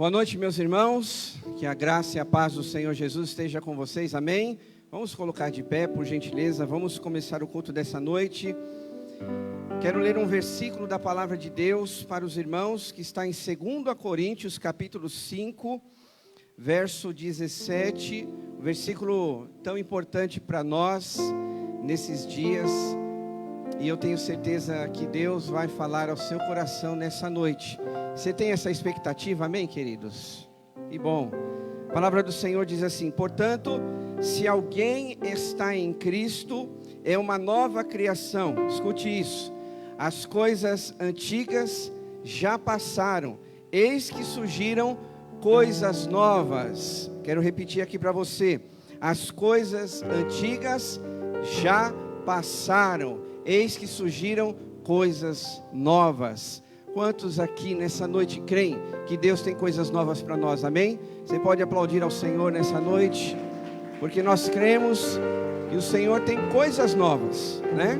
Boa noite, meus irmãos, que a graça e a paz do Senhor Jesus esteja com vocês, amém? Vamos colocar de pé, por gentileza, vamos começar o culto dessa noite. Quero ler um versículo da palavra de Deus para os irmãos, que está em 2 Coríntios, capítulo 5, verso 17, um versículo tão importante para nós, nesses dias, e eu tenho certeza que Deus vai falar ao seu coração nessa noite. Você tem essa expectativa, amém, queridos? E bom, a palavra do Senhor diz assim: portanto, se alguém está em Cristo, é uma nova criação. Escute isso: as coisas antigas já passaram, eis que surgiram coisas novas. Quero repetir aqui para você: as coisas antigas já passaram, eis que surgiram coisas novas. Quantos aqui nessa noite creem que Deus tem coisas novas para nós, amém? Você pode aplaudir ao Senhor nessa noite, porque nós cremos que o Senhor tem coisas novas, né?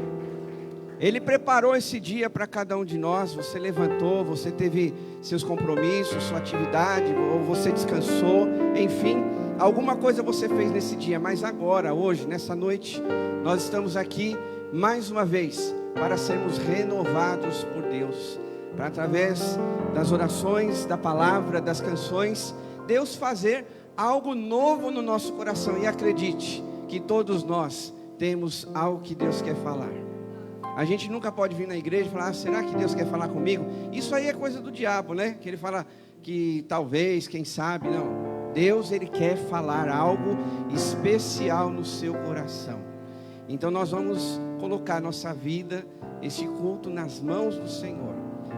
Ele preparou esse dia para cada um de nós. Você levantou, você teve seus compromissos, sua atividade, ou você descansou, enfim, alguma coisa você fez nesse dia. Mas agora, hoje, nessa noite, nós estamos aqui mais uma vez para sermos renovados por Deus, para através das orações, da palavra, das canções, Deus fazer algo novo no nosso coração. E acredite que todos nós temos algo que Deus quer falar. A gente nunca pode vir na igreja e falar: será que Deus quer falar comigo? Isso aí é coisa do diabo, né? Que ele fala que talvez, quem sabe. Não, Deus, Ele quer falar algo especial no seu coração. Então nós vamos colocar nossa vida, esse culto, nas mãos do Senhor.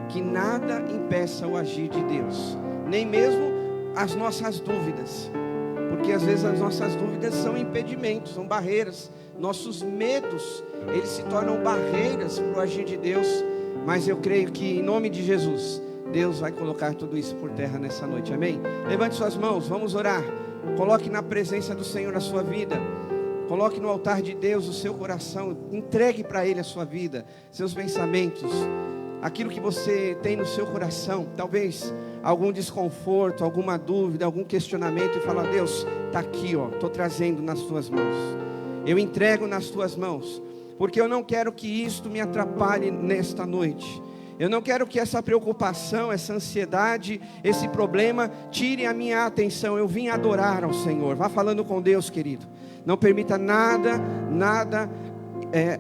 Que nada impeça o agir de Deus, nem mesmo as nossas dúvidas, porque às vezes as nossas dúvidas são impedimentos, são barreiras. Nossos medos, eles se tornam barreiras para o agir de Deus. Mas eu creio que em nome de Jesus, Deus vai colocar tudo isso por terra nessa noite, amém? Levante suas mãos, vamos orar. Coloque na presença do Senhor a sua vida, coloque no altar de Deus o seu coração, entregue para Ele a sua vida, seus pensamentos, aquilo que você tem no seu coração, talvez algum desconforto, alguma dúvida, algum questionamento, e fala: Deus, está aqui, ó, estou trazendo nas tuas mãos, eu entrego nas tuas mãos, porque eu não quero que isto me atrapalhe nesta noite. Eu não quero que essa preocupação, essa ansiedade, esse problema tire a minha atenção. Eu vim adorar ao Senhor. Vá falando com Deus, querido. Não permita nada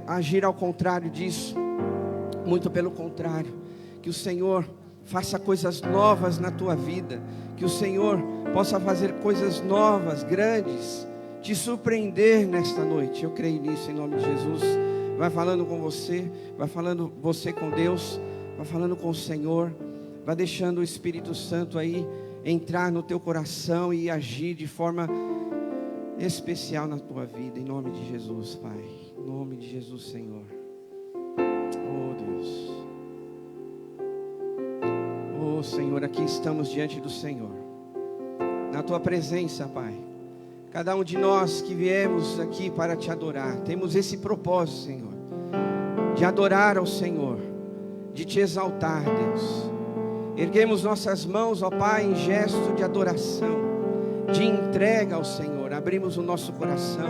agir ao contrário disso. Muito pelo contrário, que o Senhor faça coisas novas na tua vida, que o Senhor possa fazer coisas novas, grandes, te surpreender nesta noite. Eu creio nisso em nome de Jesus. Vai falando com você, vai falando você com Deus, vai falando com o Senhor, vai deixando o Espírito Santo aí entrar no teu coração e agir de forma especial na tua vida, em nome de Jesus, Pai, em nome de Jesus, Senhor. Oh Senhor, aqui estamos diante do Senhor, na tua presença, Pai. Cada um de nós que viemos aqui para te adorar, temos esse propósito, Senhor, de adorar ao Senhor, de te exaltar, Deus. Erguemos nossas mãos, ó Pai, em gesto de adoração, de entrega ao Senhor. Abrimos o nosso coração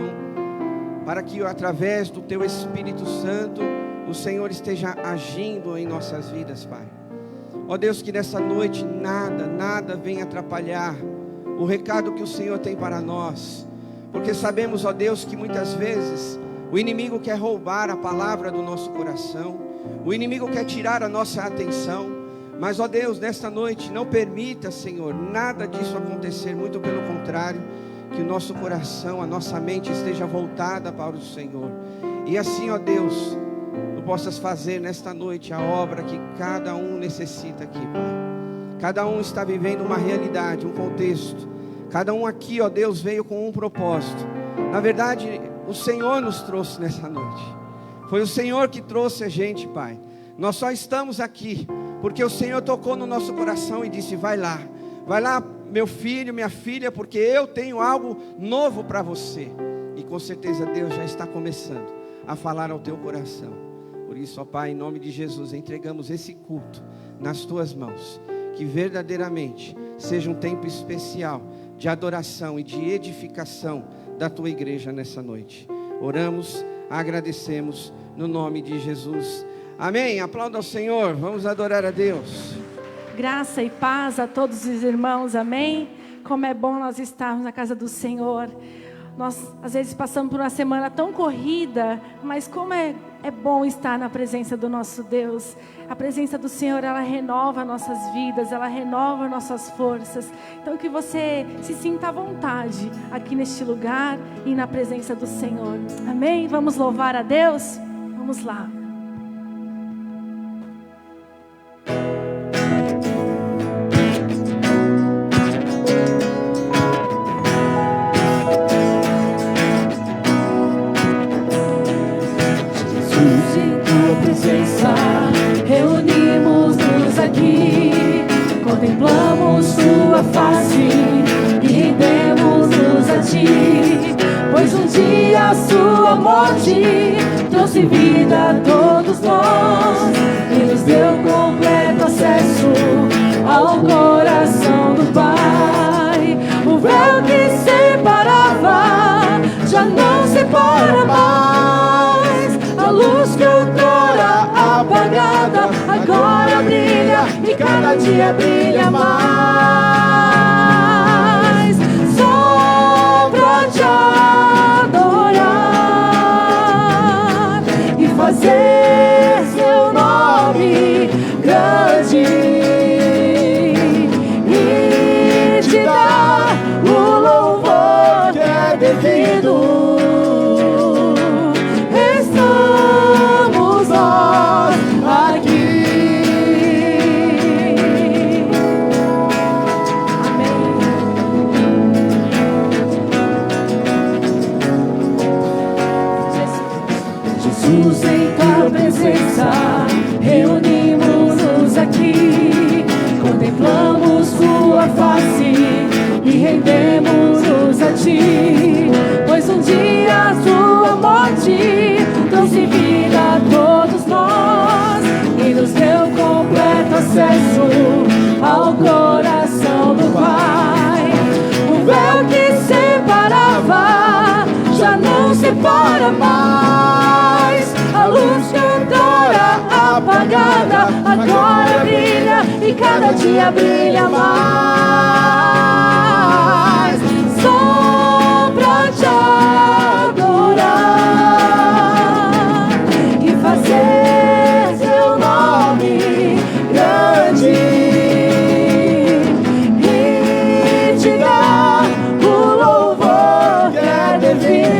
para que através do teu Espírito Santo o Senhor esteja agindo em nossas vidas, Pai. Ó Deus, que nessa noite nada venha atrapalhar o recado que o Senhor tem para nós, porque sabemos, ó Deus, que muitas vezes o inimigo quer roubar a palavra do nosso coração, o inimigo quer tirar a nossa atenção, mas, ó Deus, nesta noite não permita, Senhor, nada disso acontecer, muito pelo contrário, que o nosso coração, a nossa mente esteja voltada para o Senhor, e assim, ó Deus, tu possas fazer nesta noite a obra que cada um necessita aqui, Pai. Cada um está vivendo uma realidade, um contexto. Cada um aqui, ó Deus, veio com um propósito. Na verdade, o Senhor nos trouxe nessa noite. Foi o Senhor que trouxe a gente, Pai. Nós só estamos aqui porque o Senhor tocou no nosso coração e disse: vai lá, meu filho, minha filha, porque eu tenho algo novo para você. E com certeza Deus já está começando a falar ao teu coração. Por isso, ó Pai, em nome de Jesus, entregamos esse culto nas tuas mãos. que verdadeiramente seja um tempo especial de adoração e de edificação da tua igreja nessa noite. Oramos, agradecemos no nome de Jesus. Amém. Aplauda ao Senhor. Vamos adorar a Deus. Graça e paz a todos os irmãos. Amém. Como é bom nós estarmos na casa do Senhor. Nós às vezes passamos por uma semana tão corrida, mas como é bom estar na presença do nosso Deus. A presença do Senhor, ela renova nossas vidas, ela renova nossas forças. Então que você se sinta à vontade aqui neste lugar e na presença do Senhor. Amém? Vamos louvar a Deus? Vamos lá. Reunimos-nos aqui, contemplamos tua face e rendemos-nos a ti, pois um dia a sua morte trouxe vida a todos nós e nos deu completo acesso ao coração do Pai. O véu que separava já não separa mais, a luz que outrora apagada agora brilha e cada dia brilha mais. Só pra te adorar e fazer seu nome grande e te dar o louvor que é devido. Jesus, em tua presença, reunimos-nos aqui, contemplamos tua face e rendemos-nos a ti, pois um dia a tua morte trouxe vida a todos nós e nos deu completo acesso ao coração do Pai. O véu que separava já não separa mais, a luz que outrora apagada agora brilha e cada dia brilha mais. Só pra te adorar e fazer seu nome grande e te dar o louvor que é devido.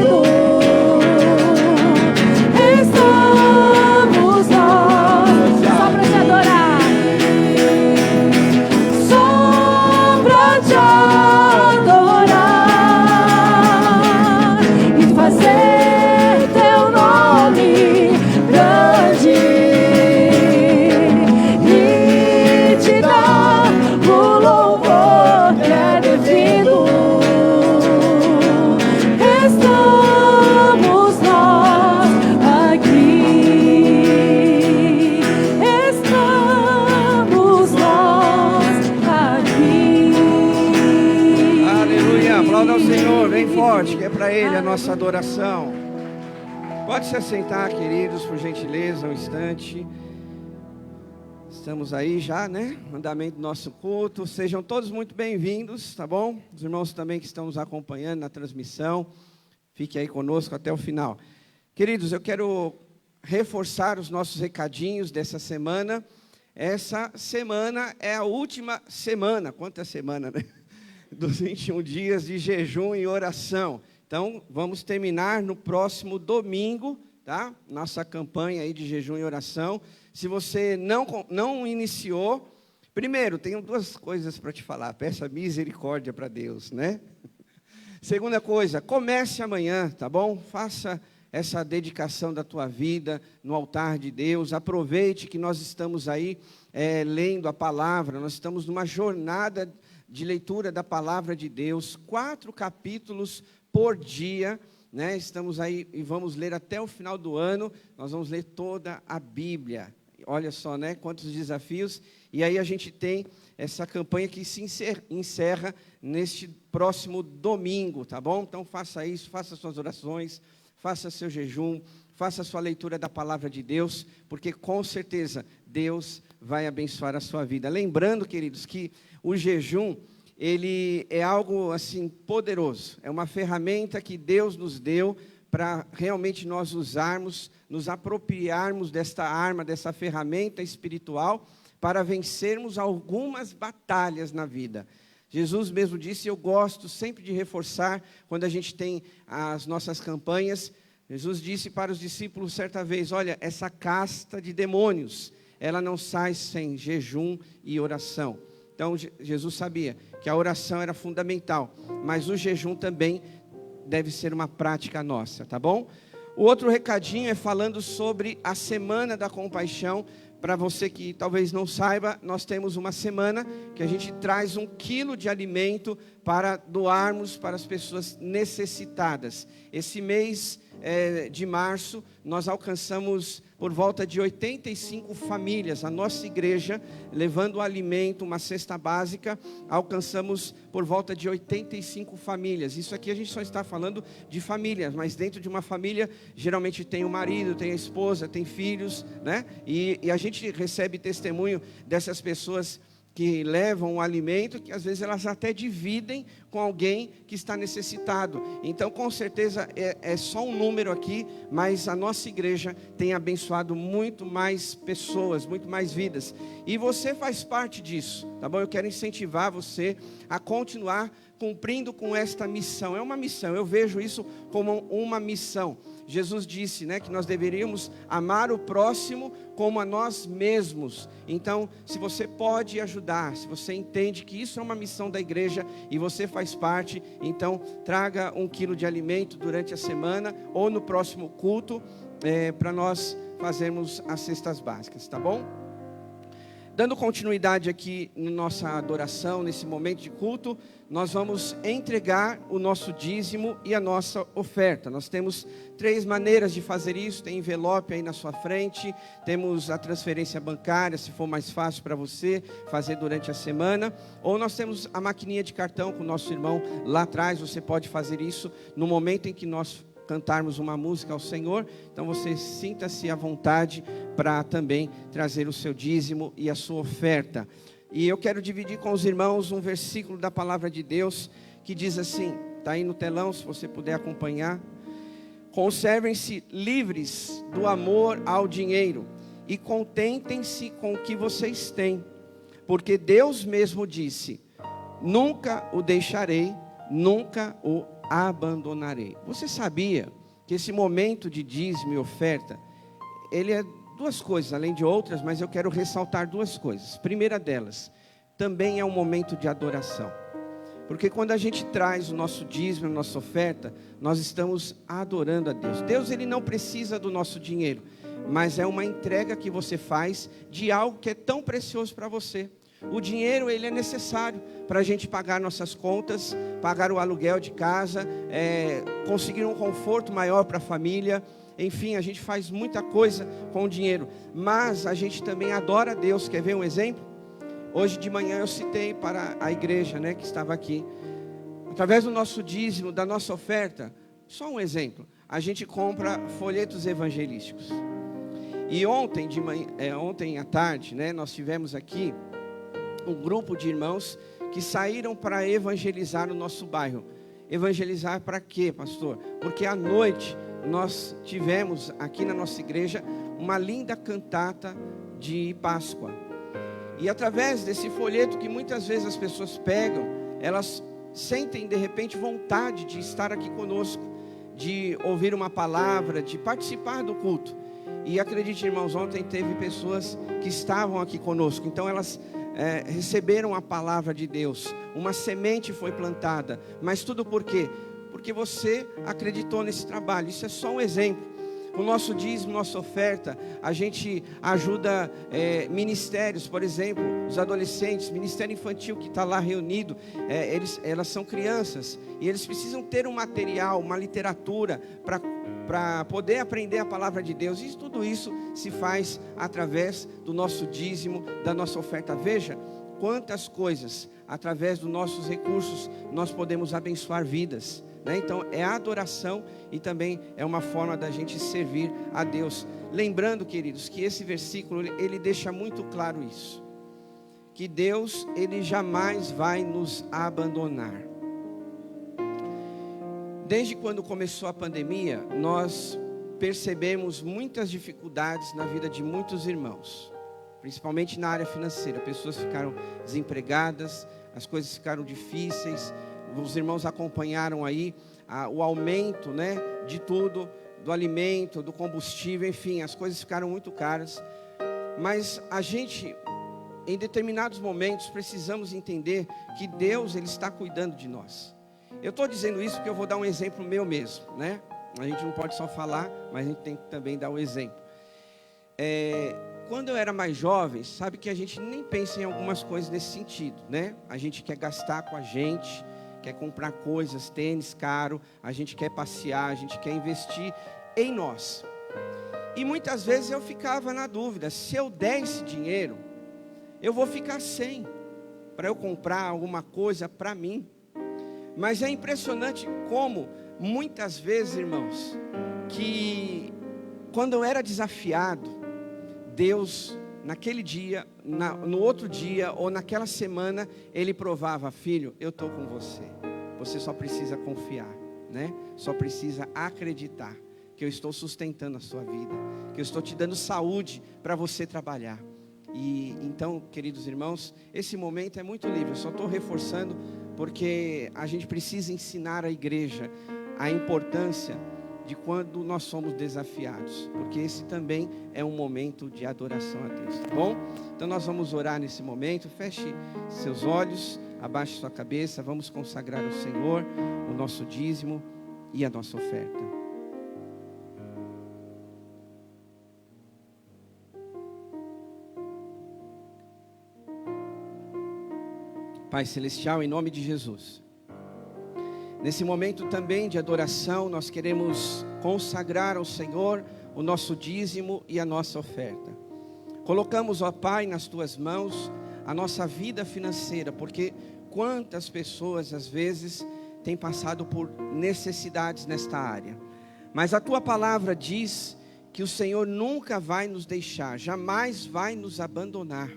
Que é para Ele a nossa adoração. Pode se assentar, queridos, por gentileza, um instante. Estamos aí já, né? Andamento do nosso culto. Sejam todos muito bem-vindos, tá bom? Os irmãos também que estão nos acompanhando na transmissão, fiquem aí conosco até o final. Queridos, eu quero reforçar os nossos recadinhos dessa semana. Essa semana é a última semana. Quanta semana, né? Dos 21 dias de jejum e oração. Então, vamos terminar no próximo domingo, tá? Nossa campanha aí de jejum e oração. Se você não iniciou, primeiro, tenho duas coisas para te falar. Peça misericórdia para Deus, né? Segunda coisa, comece amanhã, tá bom? Faça essa dedicação da tua vida no altar de Deus. Aproveite que nós estamos aí lendo a palavra. Nós estamos numa jornada de leitura da palavra de Deus, 4 capítulos por dia, né? Estamos aí e vamos ler até o final do ano, nós vamos ler toda a Bíblia. Olha só, né? Quantos desafios. E aí a gente tem essa campanha que se encerra neste próximo domingo, tá bom? Então faça isso, faça suas orações, faça seu jejum, faça sua leitura da palavra de Deus, porque com certeza Deus vai abençoar a sua vida. Lembrando, queridos, que o jejum, ele é algo assim poderoso, é uma ferramenta que Deus nos deu para realmente nós usarmos, nos apropriarmos desta arma, dessa ferramenta espiritual, para vencermos algumas batalhas na vida. Jesus mesmo disse, eu gosto sempre de reforçar, quando a gente tem as nossas campanhas, Jesus disse para os discípulos certa vez, olha, essa casta de demônios, ela não sai sem jejum e oração. Então, Jesus sabia que a oração era fundamental, mas o jejum também deve ser uma prática nossa, tá bom? O outro recadinho é falando sobre a Semana da Compaixão. Para você que talvez não saiba, nós temos uma semana que a gente traz 1 quilo de alimento para doarmos para as pessoas necessitadas. Esse mês de março, nós alcançamos por volta de 85 famílias. A nossa igreja, levando o alimento, uma cesta básica, alcançamos por volta de 85 famílias. Isso aqui a gente só está falando de famílias, mas dentro de uma família, geralmente tem o marido, tem a esposa, tem filhos, né? E a gente recebe testemunho dessas pessoas que levam o alimento, que às vezes elas até dividem com alguém que está necessitado. Então, com certeza, é só um número aqui, mas a nossa igreja tem abençoado muito mais pessoas, muito mais vidas. E você faz parte disso, tá bom? Eu quero incentivar você a continuar cumprindo com esta missão. É uma missão, eu vejo isso como uma missão. Jesus disse, né, que nós deveríamos amar o próximo como a nós mesmos. Então, se você pode ajudar, se você entende que isso é uma missão da igreja e você faz parte, então traga 1 quilo de alimento durante a semana ou no próximo culto para nós fazermos as cestas básicas, tá bom? Dando continuidade aqui na nossa adoração, nesse momento de culto, nós vamos entregar o nosso dízimo e a nossa oferta. Nós temos 3 maneiras de fazer isso, tem envelope aí na sua frente, temos a transferência bancária, se for mais fácil para você fazer durante a semana, ou nós temos a maquininha de cartão com o nosso irmão lá atrás, você pode fazer isso no momento em que nós cantarmos uma música ao Senhor, então você sinta-se à vontade para também trazer o seu dízimo e a sua oferta. E eu quero dividir com os irmãos um versículo da palavra de Deus, que diz assim, está aí no telão, se você puder acompanhar. Conservem-se livres do amor ao dinheiro, e contentem-se com o que vocês têm, porque Deus mesmo disse, nunca o deixarei, nunca o abandonarei. Você sabia que esse momento de dízimo e oferta, ele é 2 coisas, além de outras, mas eu quero ressaltar 2 coisas. Primeira delas, também é um momento de adoração. Porque quando a gente traz o nosso dízimo, a nossa oferta, nós estamos adorando a Deus. Deus, ele não precisa do nosso dinheiro, mas é uma entrega que você faz de algo que é tão precioso para você. O dinheiro, ele é necessário para a gente pagar nossas contas, pagar o aluguel de casa, conseguir um conforto maior para a família. Enfim, a gente faz muita coisa com o dinheiro, mas a gente também adora a Deus. Quer ver um exemplo? Hoje de manhã eu citei para a igreja, né, que estava aqui, através do nosso dízimo, da nossa oferta, só um exemplo, a gente compra folhetos evangelísticos. E ontem à tarde, né, nós tivemos aqui um grupo de irmãos que saíram para evangelizar o nosso bairro. Evangelizar para quê, pastor? Porque à noite nós tivemos aqui na nossa igreja uma linda cantata de Páscoa. E através desse folheto que muitas vezes as pessoas pegam, elas sentem de repente vontade de estar aqui conosco, de ouvir uma palavra, de participar do culto. E acredite, irmãos, ontem teve pessoas que estavam aqui conosco, então elas receberam a palavra de Deus, uma semente foi plantada, mas tudo por quê? Porque você acreditou nesse trabalho. Isso é só um exemplo. O nosso dízimo, nossa oferta, a gente ajuda ministérios, por exemplo, os adolescentes, ministério infantil que está lá reunido, elas são crianças, e eles precisam ter um material, uma literatura, para para poder aprender a palavra de Deus. E tudo isso se faz através do nosso dízimo, da nossa oferta. Veja quantas coisas, através dos nossos recursos, nós podemos abençoar vidas, né? Então é adoração e também é uma forma da gente servir a Deus. Lembrando, queridos, que esse versículo ele deixa muito claro isso, que Deus ele jamais vai nos abandonar. Desde quando começou a pandemia, nós percebemos muitas dificuldades na vida de muitos irmãos, principalmente na área financeira. Pessoas ficaram desempregadas, as coisas ficaram difíceis. Os irmãos acompanharam aí o aumento, né, de tudo, do alimento, do combustível, enfim, as coisas ficaram muito caras. Mas a gente, em determinados momentos, precisamos entender que Deus ele está cuidando de nós. Eu estou dizendo isso porque eu vou dar um exemplo meu mesmo, né? A gente não pode só falar, mas a gente tem que também dar o exemplo. Quando eu era mais jovem, sabe que a gente nem pensa em algumas coisas nesse sentido, né? A gente quer gastar com a gente, quer comprar coisas, tênis caro, a gente quer passear, a gente quer investir em nós. E muitas vezes eu ficava na dúvida, se eu der esse dinheiro, eu vou ficar sem, para eu comprar alguma coisa para mim. Mas é impressionante como, muitas vezes, irmãos, que quando eu era desafiado, Deus, naquele dia, no outro dia, ou naquela semana, Ele provava: filho, eu estou com você. Você só precisa confiar, né? Só precisa acreditar que eu estou sustentando a sua vida, que eu estou te dando saúde para você trabalhar. E então, queridos irmãos, esse momento é muito livre. Eu só estou reforçando porque a gente precisa ensinar a igreja a importância de quando nós somos desafiados, porque esse também é um momento de adoração a Deus, tá bom? Então nós vamos orar nesse momento. Feche seus olhos, abaixe sua cabeça. Vamos consagrar ao Senhor o nosso dízimo e a nossa oferta. Pai Celestial, em nome de Jesus, nesse momento também de adoração, nós queremos consagrar ao Senhor o nosso dízimo e a nossa oferta. Colocamos, ó Pai, nas Tuas mãos a nossa vida financeira, porque quantas pessoas às vezes têm passado por necessidades nesta área. Mas a Tua palavra diz que o Senhor nunca vai nos deixar, jamais vai nos abandonar.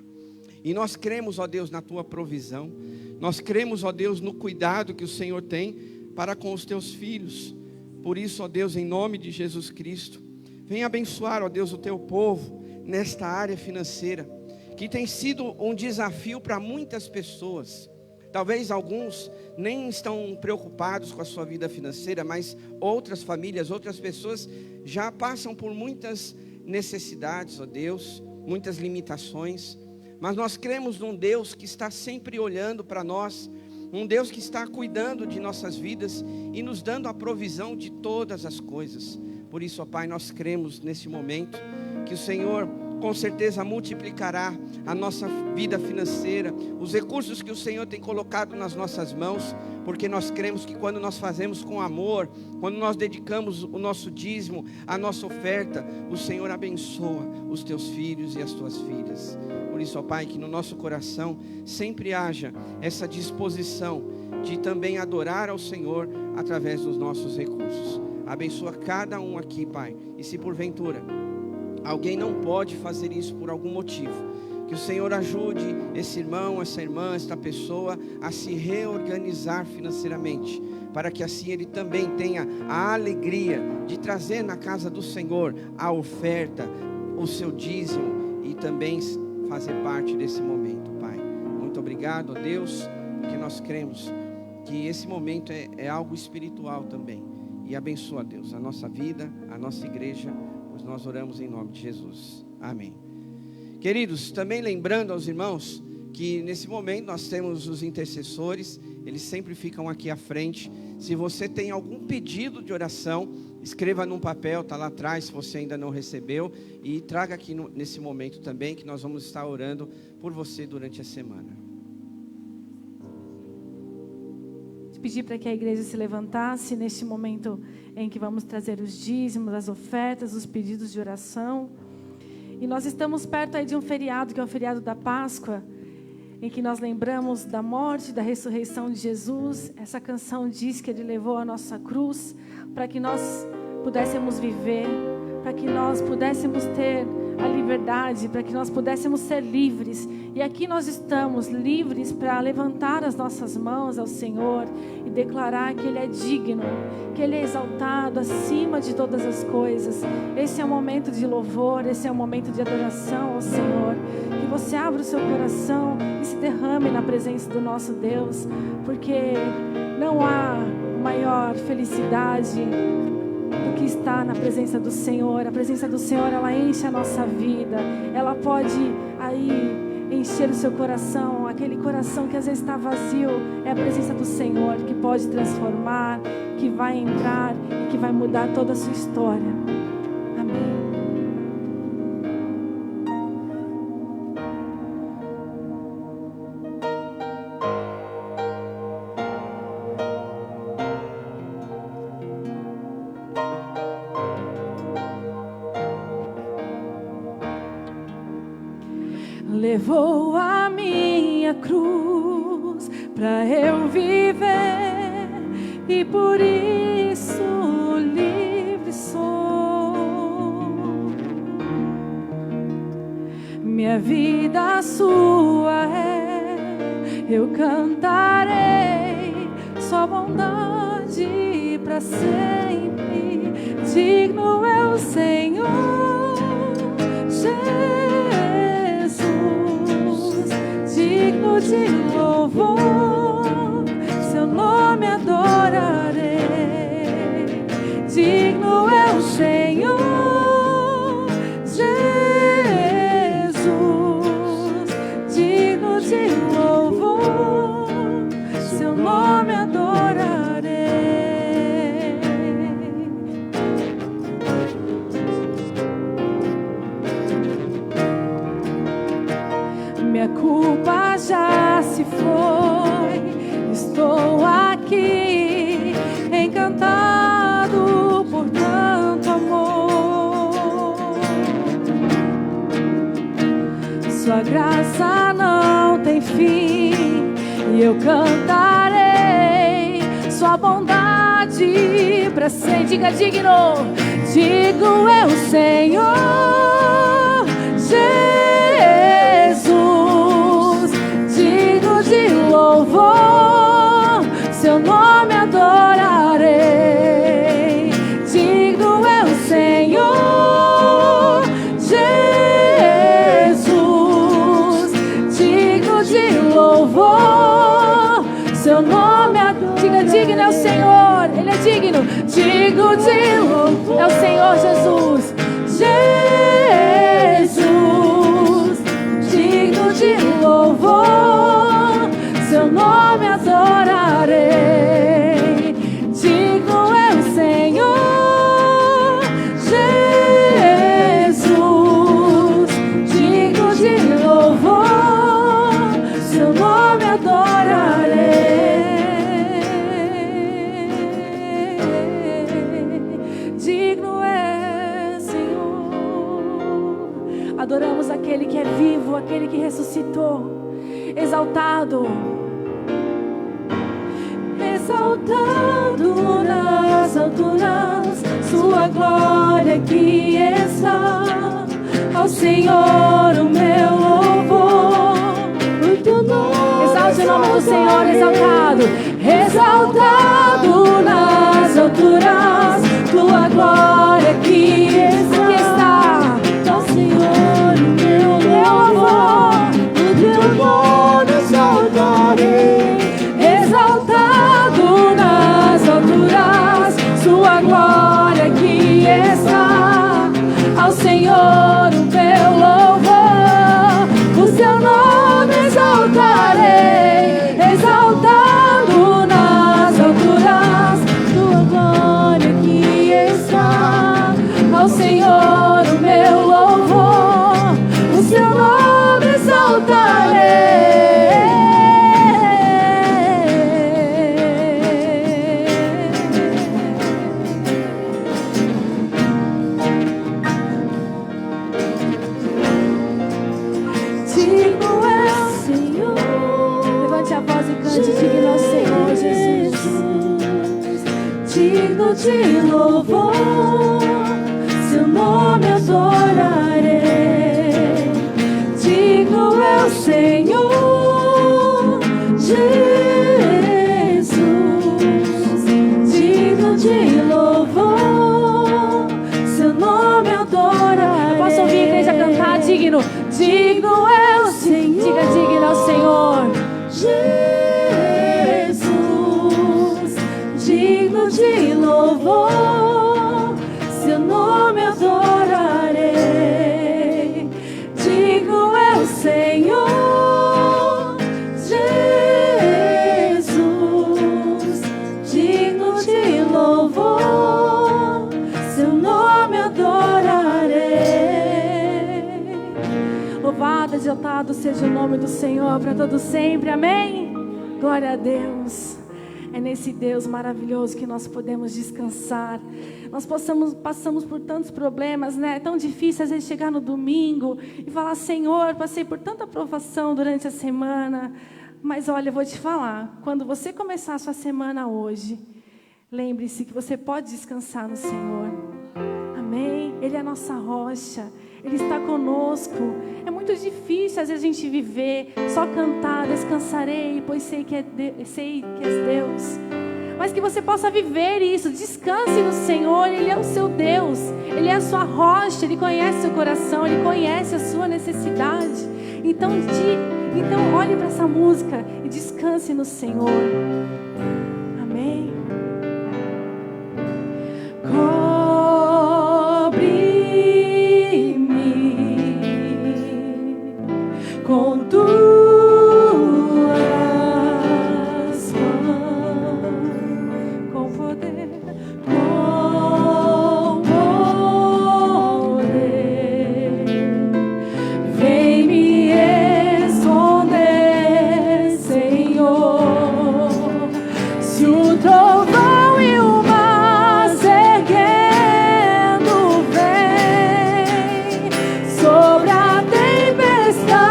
E nós cremos, ó Deus, na Tua provisão. Nós cremos, ó Deus, no cuidado que o Senhor tem para com os Teus filhos. Por isso, ó Deus, em nome de Jesus Cristo, venha abençoar, ó Deus, o Teu povo nesta área financeira, que tem sido um desafio para muitas pessoas. Talvez alguns nem estão preocupados com a sua vida financeira, mas outras famílias, outras pessoas já passam por muitas necessidades, ó Deus, muitas limitações. Mas nós cremos num Deus que está sempre olhando para nós, um Deus que está cuidando de nossas vidas e nos dando a provisão de todas as coisas. Por isso, ó Pai, nós cremos nesse momento que o Senhor com certeza multiplicará a nossa vida financeira, os recursos que o Senhor tem colocado nas nossas mãos, porque nós cremos que quando nós fazemos com amor, quando nós dedicamos o nosso dízimo, a nossa oferta, o Senhor abençoa os Teus filhos e as Tuas filhas. Por isso, ó Pai, que no nosso coração sempre haja essa disposição de também adorar ao Senhor através dos nossos recursos. Abençoa cada um aqui, Pai, e se porventura alguém não pode fazer isso por algum motivo, que o Senhor ajude esse irmão, essa irmã, esta pessoa a se reorganizar financeiramente, para que assim ele também tenha a alegria de trazer na casa do Senhor a oferta, o seu dízimo e também fazer parte desse momento, Pai. Muito obrigado, ó Deus, porque nós cremos que esse momento é algo espiritual também. E abençoa, Deus, a nossa vida, a nossa igreja. Nós oramos em nome de Jesus, amém. Queridos, também lembrando aos irmãos que nesse momento nós temos os intercessores, eles sempre ficam aqui à frente. Se você tem algum pedido de oração, escreva num papel, está lá atrás, se você ainda não recebeu, e traga aqui nesse momento também, que nós vamos estar orando por você durante a semana. pedir para que a igreja se levantasse neste momento em que vamos trazer os dízimos, as ofertas, os pedidos de oração. E nós estamos perto aí de um feriado, que é o feriado da Páscoa, em que nós lembramos da morte, da ressurreição de Jesus. Essa canção diz que Ele levou a nossa cruz para que nós pudéssemos viver, para que nós pudéssemos ter a liberdade, para que nós pudéssemos ser livres. E aqui nós estamos livres para levantar as nossas mãos ao Senhor e declarar que Ele é digno, que Ele é exaltado acima de todas as coisas. Esse é um momento de louvor, esse é um momento de adoração ao Senhor. Que você abra o seu coração e se derrame na presença do nosso Deus, porque não há maior felicidade do que está na presença do Senhor. A presença do Senhor, ela enche a nossa vida. Ela pode aí encher o seu coração. Aquele coração que às vezes está vazio, é a presença do Senhor que pode transformar, que vai entrar e que vai mudar toda a sua história. Amém. Levou a minha cruz pra eu viver, e por isso livre sou. Minha vida sua é, eu cantarei sua bondade pra sempre. Digno é o Senhor digno de louvor, seu nome adorarei. Digno é o Senhor Jesus, digno de louvor, seu nome adorarei. Minha culpa já se foi, estou aqui encantado por tanto amor. Sua graça não tem fim e eu cantarei sua bondade pra sempre. Diga digno, digno é o Senhor Jesus, digno de louvor, seu nome adorarei. Digno é o Senhor Jesus, digno de louvor, seu nome adorarei. Diga, digno é o Senhor, Ele é digno. Digno de louvor, é o Senhor Jesus. Jesus, digno de louvor, seu nome adorarei. Digno é o Senhor Jesus, digno de louvor, seu nome adorarei. Digno é, Senhor. Adoramos aquele que é vivo, aquele que ressuscitou. Exaltado, exaltado nas alturas, sua glória aqui está. Ao Senhor o meu louvor, o teu nome. Exalte o nome do Senhor, exaltado, exaltado nas alturas, tua glória aqui está. Ao Senhor o meu louvor, o teu nome exaltarei. Exaltado nas alturas, sua glória aqui está. Ao Senhor o meu louvor, o seu nome exaltarei. Exaltado nas alturas, tua glória aqui louvor, seu nome adorarei. Digno é o Senhor Jesus, digno de louvor, seu nome adorarei. Posso ouvir a igreja cantar? Digno, digno é o Senhor. Diga, digno é o Senhor. Jesus, digno de louvor, seu nome adorarei. Digno é o Senhor Jesus, digno de louvor, seu nome adorarei. Louvado, exaltado seja o nome do Senhor para todo sempre, amém? Glória a Deus. É nesse Deus maravilhoso que nós podemos descansar. Nós passamos por tantos problemas, né? É tão difícil às vezes chegar no domingo e falar: Senhor, passei por tanta provação durante a semana. Mas olha, eu vou te falar, quando você começar a sua semana hoje, lembre-se que você pode descansar no Senhor. Amém? Ele é a nossa rocha, Ele está conosco. É muito difícil às vezes a gente viver, só cantar, descansarei, pois sei que és Deus. Mas que você possa viver isso, descanse no Senhor. Ele é o seu Deus, Ele é a sua rocha, Ele conhece o seu coração, Ele conhece a sua necessidade. Então olhe para essa música e descanse no Senhor. Amém. Com tuas mãos, Com poder, com poder, vem me esconder, Senhor. Se o trovão e o mar se erguendo vem sobre a tempestade,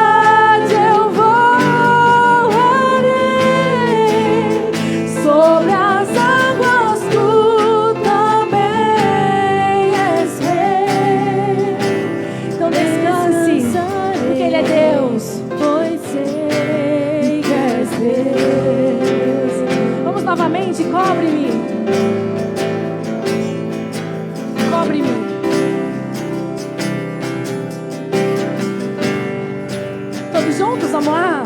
novamente, cobre-me. Cobre-me. Todos juntos, vamos lá?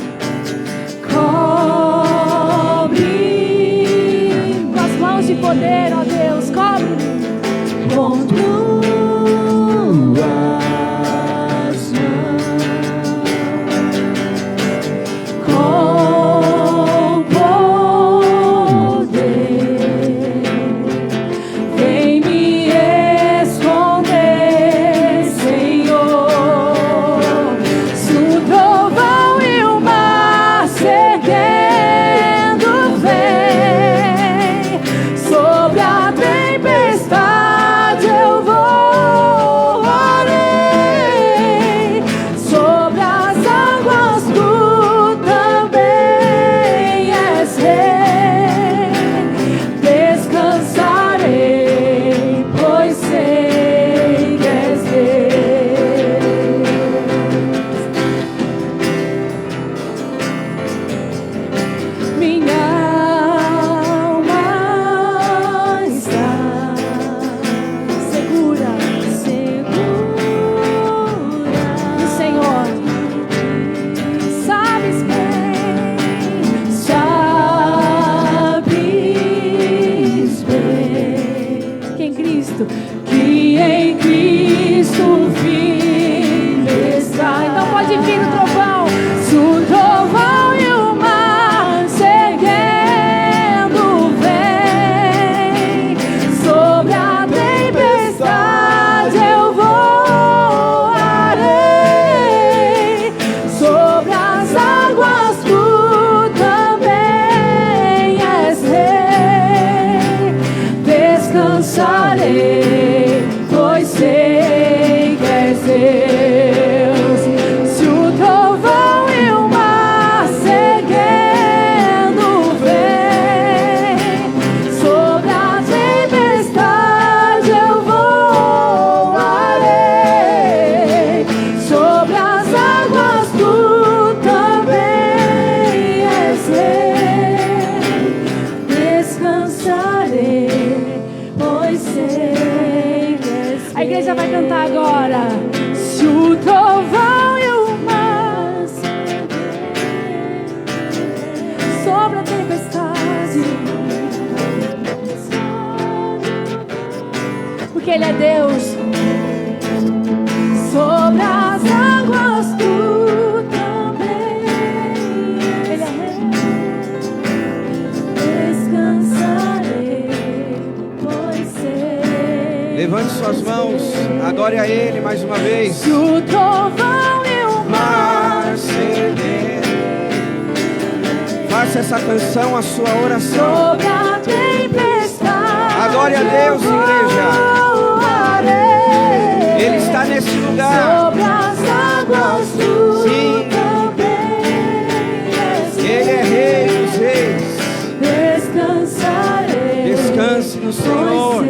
Cobre com as mãos de poder, ó Deus, cobre-me. com tuas sei que A igreja vai cantar agora. Se o trovão e o mar sobre a tempestade, porque Ele é Deus. sobre as águas tu também. Ele é Rei. Descansarei, pois sei. Levante suas mãos, adore a Ele mais uma vez. Se o trovão e o mar ceder. Faça essa canção a sua oração. sobre a tempestade, Adore a Deus, igreja. voarei. Ele está nesse lugar. Sobre as águas tu Sim. também. Ele é Rei dos Reis. Descansarei. Descanse no Senhor.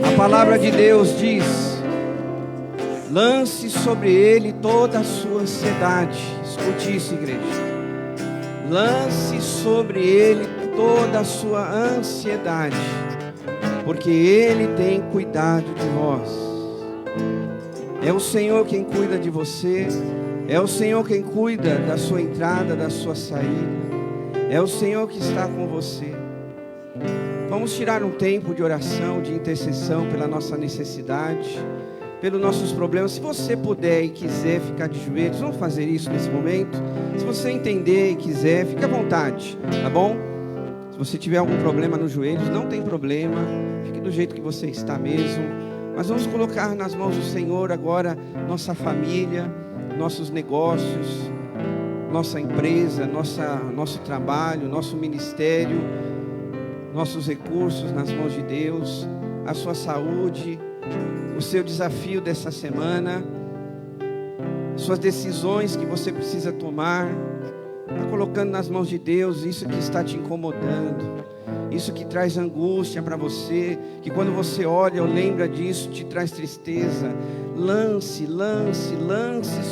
A palavra de Deus diz: lance sobre Ele toda a sua ansiedade. Escute isso, igreja. Lance sobre Ele toda a sua ansiedade, porque Ele tem cuidado de vós. É o Senhor quem cuida de você. É o Senhor quem cuida da sua entrada, da sua saída. É o Senhor que está com você. Vamos tirar um tempo de oração, de intercessão pela nossa necessidade, pelos nossos problemas. Se você puder e quiser ficar de joelhos, vamos fazer isso nesse momento. Se você entender e quiser, fique à vontade, tá bom? Se você tiver algum problema nos joelhos, não tem problema, fique do jeito que você está mesmo. Mas vamos colocar nas mãos do Senhor agora nossa família, nossos negócios, nossa empresa, nosso trabalho, nosso ministério, nossos recursos nas mãos de Deus, a sua saúde, o seu desafio dessa semana, suas decisões que você precisa tomar. Está colocando nas mãos de Deus isso que está te incomodando, isso que traz angústia para você, que quando você olha ou lembra disso, te traz tristeza. Lance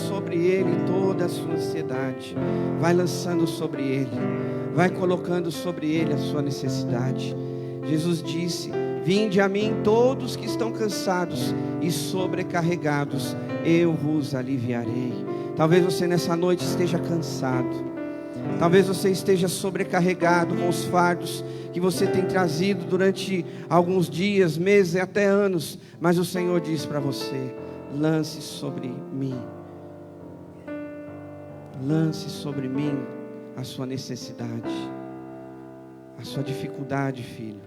sobre Ele toda a sua ansiedade. Vai lançando sobre Ele, vai colocando sobre Ele a sua necessidade. Jesus disse: vinde a mim todos que estão cansados e sobrecarregados, eu vos aliviarei. Talvez você nessa noite esteja cansado. Talvez você esteja sobrecarregado com os fardos que você tem trazido durante alguns dias, meses e até anos. Mas o Senhor diz para você: lance sobre mim. Lance sobre mim a sua necessidade, a sua dificuldade, filho.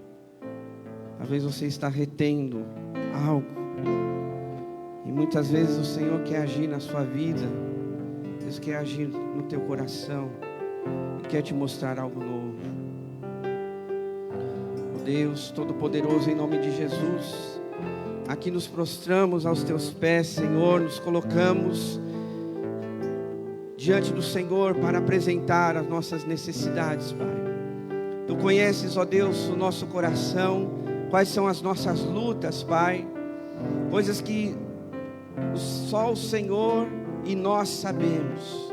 Talvez você está retendo algo. E muitas vezes o Senhor quer agir na sua vida. Deus quer agir no teu coração. E quer te mostrar algo novo. Oh Deus Todo-Poderoso, em nome de Jesus, aqui nos prostramos aos teus pés, Senhor. Nos colocamos diante do Senhor para apresentar as nossas necessidades, Pai. Tu conheces, ó Deus, o nosso coração. Quais são as nossas lutas, Pai? Coisas que só o Senhor e nós sabemos.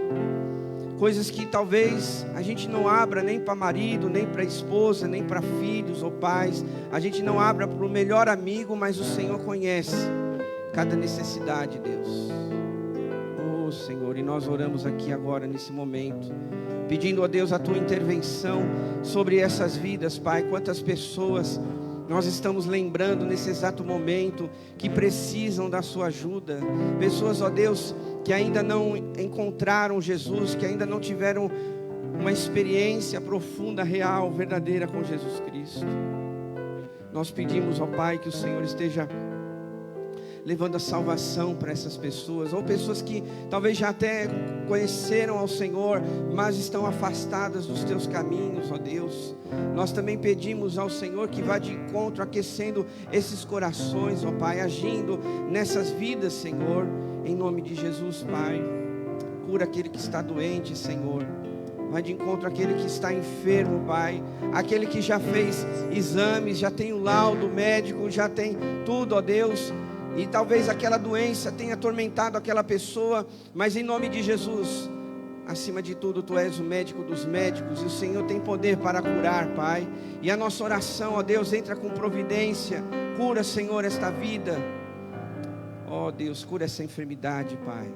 Coisas que talvez a gente não abra nem para marido, nem para esposa, nem para filhos ou pais. A gente não abra para o melhor amigo, mas o Senhor conhece cada necessidade, Deus. Oh Senhor, e nós oramos aqui agora nesse momento, pedindo a Deus a tua intervenção sobre essas vidas, Pai. Quantas pessoas nós estamos lembrando nesse exato momento que precisam da sua ajuda. Pessoas, ó Deus, que ainda não encontraram Jesus, que ainda não tiveram uma experiência profunda, real, verdadeira com Jesus Cristo. Nós pedimos, ó Pai, que o Senhor esteja levando a salvação para essas pessoas, ou pessoas que talvez já até conheceram ao Senhor, mas estão afastadas dos teus caminhos, ó Deus. Nós também pedimos ao Senhor que vá de encontro, aquecendo esses corações, ó Pai, agindo nessas vidas, Senhor, em nome de Jesus, Pai. Cura aquele que está doente, Senhor. Vai de encontro àquele que está enfermo, Pai. Aquele que já fez exames, já tem o laudo médico, já tem tudo, ó Deus. E talvez aquela doença tenha atormentado aquela pessoa, mas em nome de Jesus, Acima de tudo, Tu és o médico dos médicos e o Senhor tem poder para curar, Pai. E a nossa oração, ó Deus, entra com providência. Cura, Senhor, esta vida. Ó Deus, cura essa enfermidade, Pai.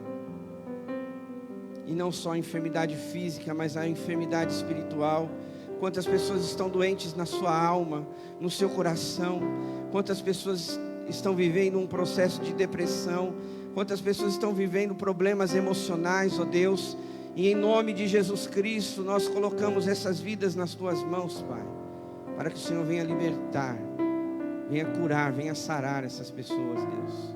E não só a enfermidade física, mas a enfermidade espiritual. Quantas pessoas estão doentes na sua alma, no seu coração. Quantas pessoas estão vivendo um processo de depressão. Quantas pessoas estão vivendo problemas emocionais, ó Deus. E em nome de Jesus Cristo, nós colocamos essas vidas nas Tuas mãos, Pai. Para que o Senhor venha libertar, venha curar, venha sarar essas pessoas, Deus.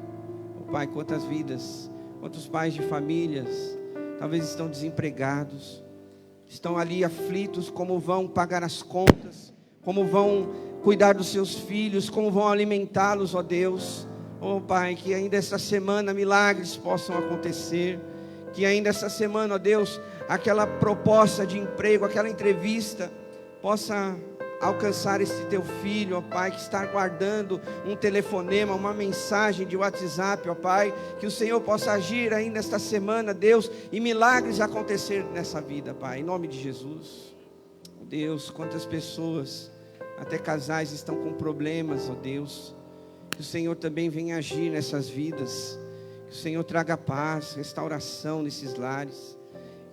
Oh, Pai, quantas vidas, quantos pais de famílias, talvez estão desempregados, estão ali aflitos, como vão pagar as contas, como vão cuidar dos seus filhos, como vão alimentá-los, ó Deus. Oh Pai, que ainda essa semana milagres possam acontecer, que ainda essa semana, ó Deus, aquela proposta de emprego, aquela entrevista, possa alcançar esse teu filho, ó Pai, que está aguardando um telefonema, uma mensagem de WhatsApp, ó Pai, que o Senhor possa agir ainda esta semana, Deus, e milagres acontecer nessa vida, Pai, em nome de Jesus. Deus, quantas pessoas, até casais, estão com problemas, ó Deus, que o Senhor também venha agir nessas vidas, que o Senhor traga paz, restauração nesses lares,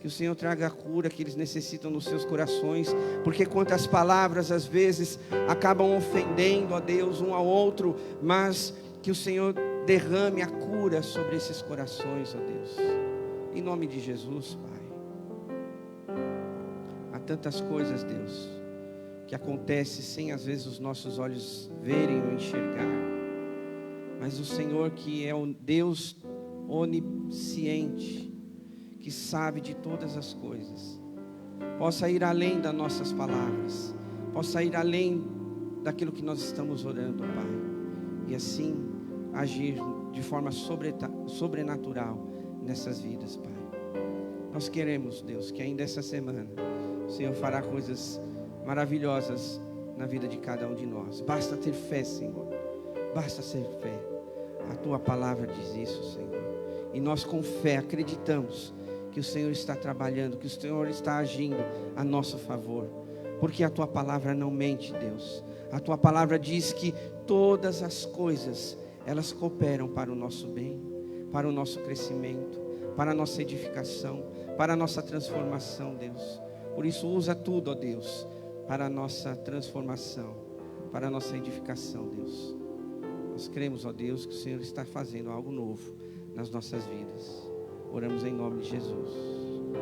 que o Senhor traga a cura que eles necessitam nos seus corações, porque quantas palavras às vezes acabam ofendendo a Deus um ao outro, mas que o Senhor derrame a cura sobre esses corações, ó Deus, em nome de Jesus, Pai. Há tantas coisas, Deus, que acontecem sem às vezes os nossos olhos verem ou enxergar, mas o Senhor, que é o Deus onisciente, que sabe de todas as coisas, possa ir além das nossas palavras, possa ir além daquilo que nós estamos orando, Pai, e assim agir de forma sobrenatural nessas vidas, Pai. Nós queremos, Deus, que ainda essa semana o Senhor fará coisas maravilhosas na vida de cada um de nós. Basta ter fé, Senhor, basta ter fé. A Tua palavra diz isso, Senhor, e nós com fé acreditamos que o Senhor está trabalhando, que o Senhor está agindo a nosso favor, porque a Tua palavra não mente, Deus. A Tua palavra diz que todas as coisas, elas cooperam para o nosso bem, para o nosso crescimento, para a nossa edificação, para a nossa transformação, Deus. Por isso usa tudo, ó Deus, para a nossa transformação, para a nossa edificação, Deus. Nós cremos, ó Deus, que o Senhor está fazendo algo novo nas nossas vidas. Oramos em nome de Jesus.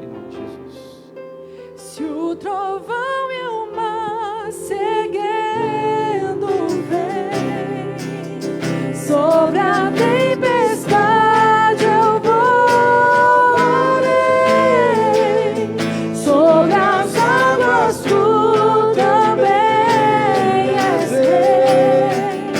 Em nome de Jesus. Se o trovão e o mar seguindo vem, sobre a tempestade eu voarei, sobre as águas tu também és rei.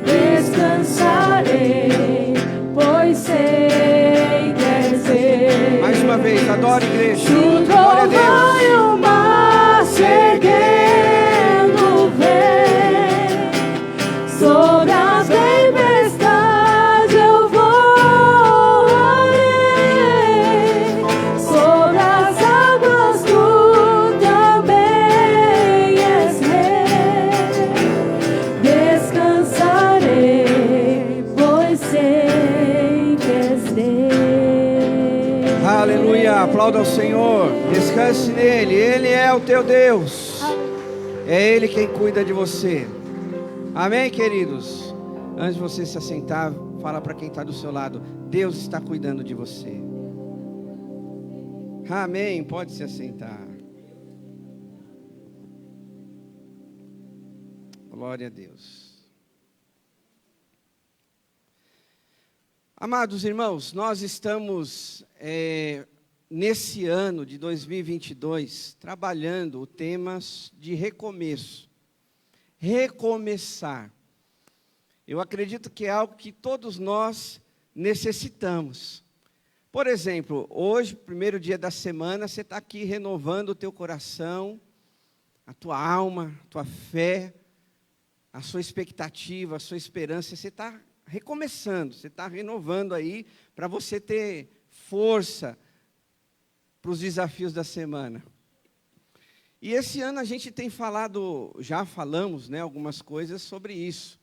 Descansarei, pois sei que és rei. Mais uma vez, adore, igreja. Se o Glória a trovão e Deus. o mar seguindo vem, sobre a tempestade eu voarei, sobre as águas tu também és rei. Descansarei, pois sei que és Deus. Aleluia, aplauda ao Senhor, descanse nele, Ele é o teu Deus, é Ele quem cuida de você. Amém, queridos? Antes de você se assentar, fala para quem está do seu lado: Deus está cuidando de você. Amém, pode se assentar. Glória a Deus. Amados irmãos, nós estamos nesse ano de 2022 trabalhando o tema de recomeço, recomeçar. Eu acredito que é algo que todos nós necessitamos. Por exemplo, hoje, primeiro dia da semana, você está aqui renovando o teu coração, a tua alma, a tua fé, a sua expectativa, a sua esperança. Você está recomeçando, você está renovando aí para você ter força para os desafios da semana. E esse ano a gente tem falado, já falamos, né, algumas coisas sobre isso.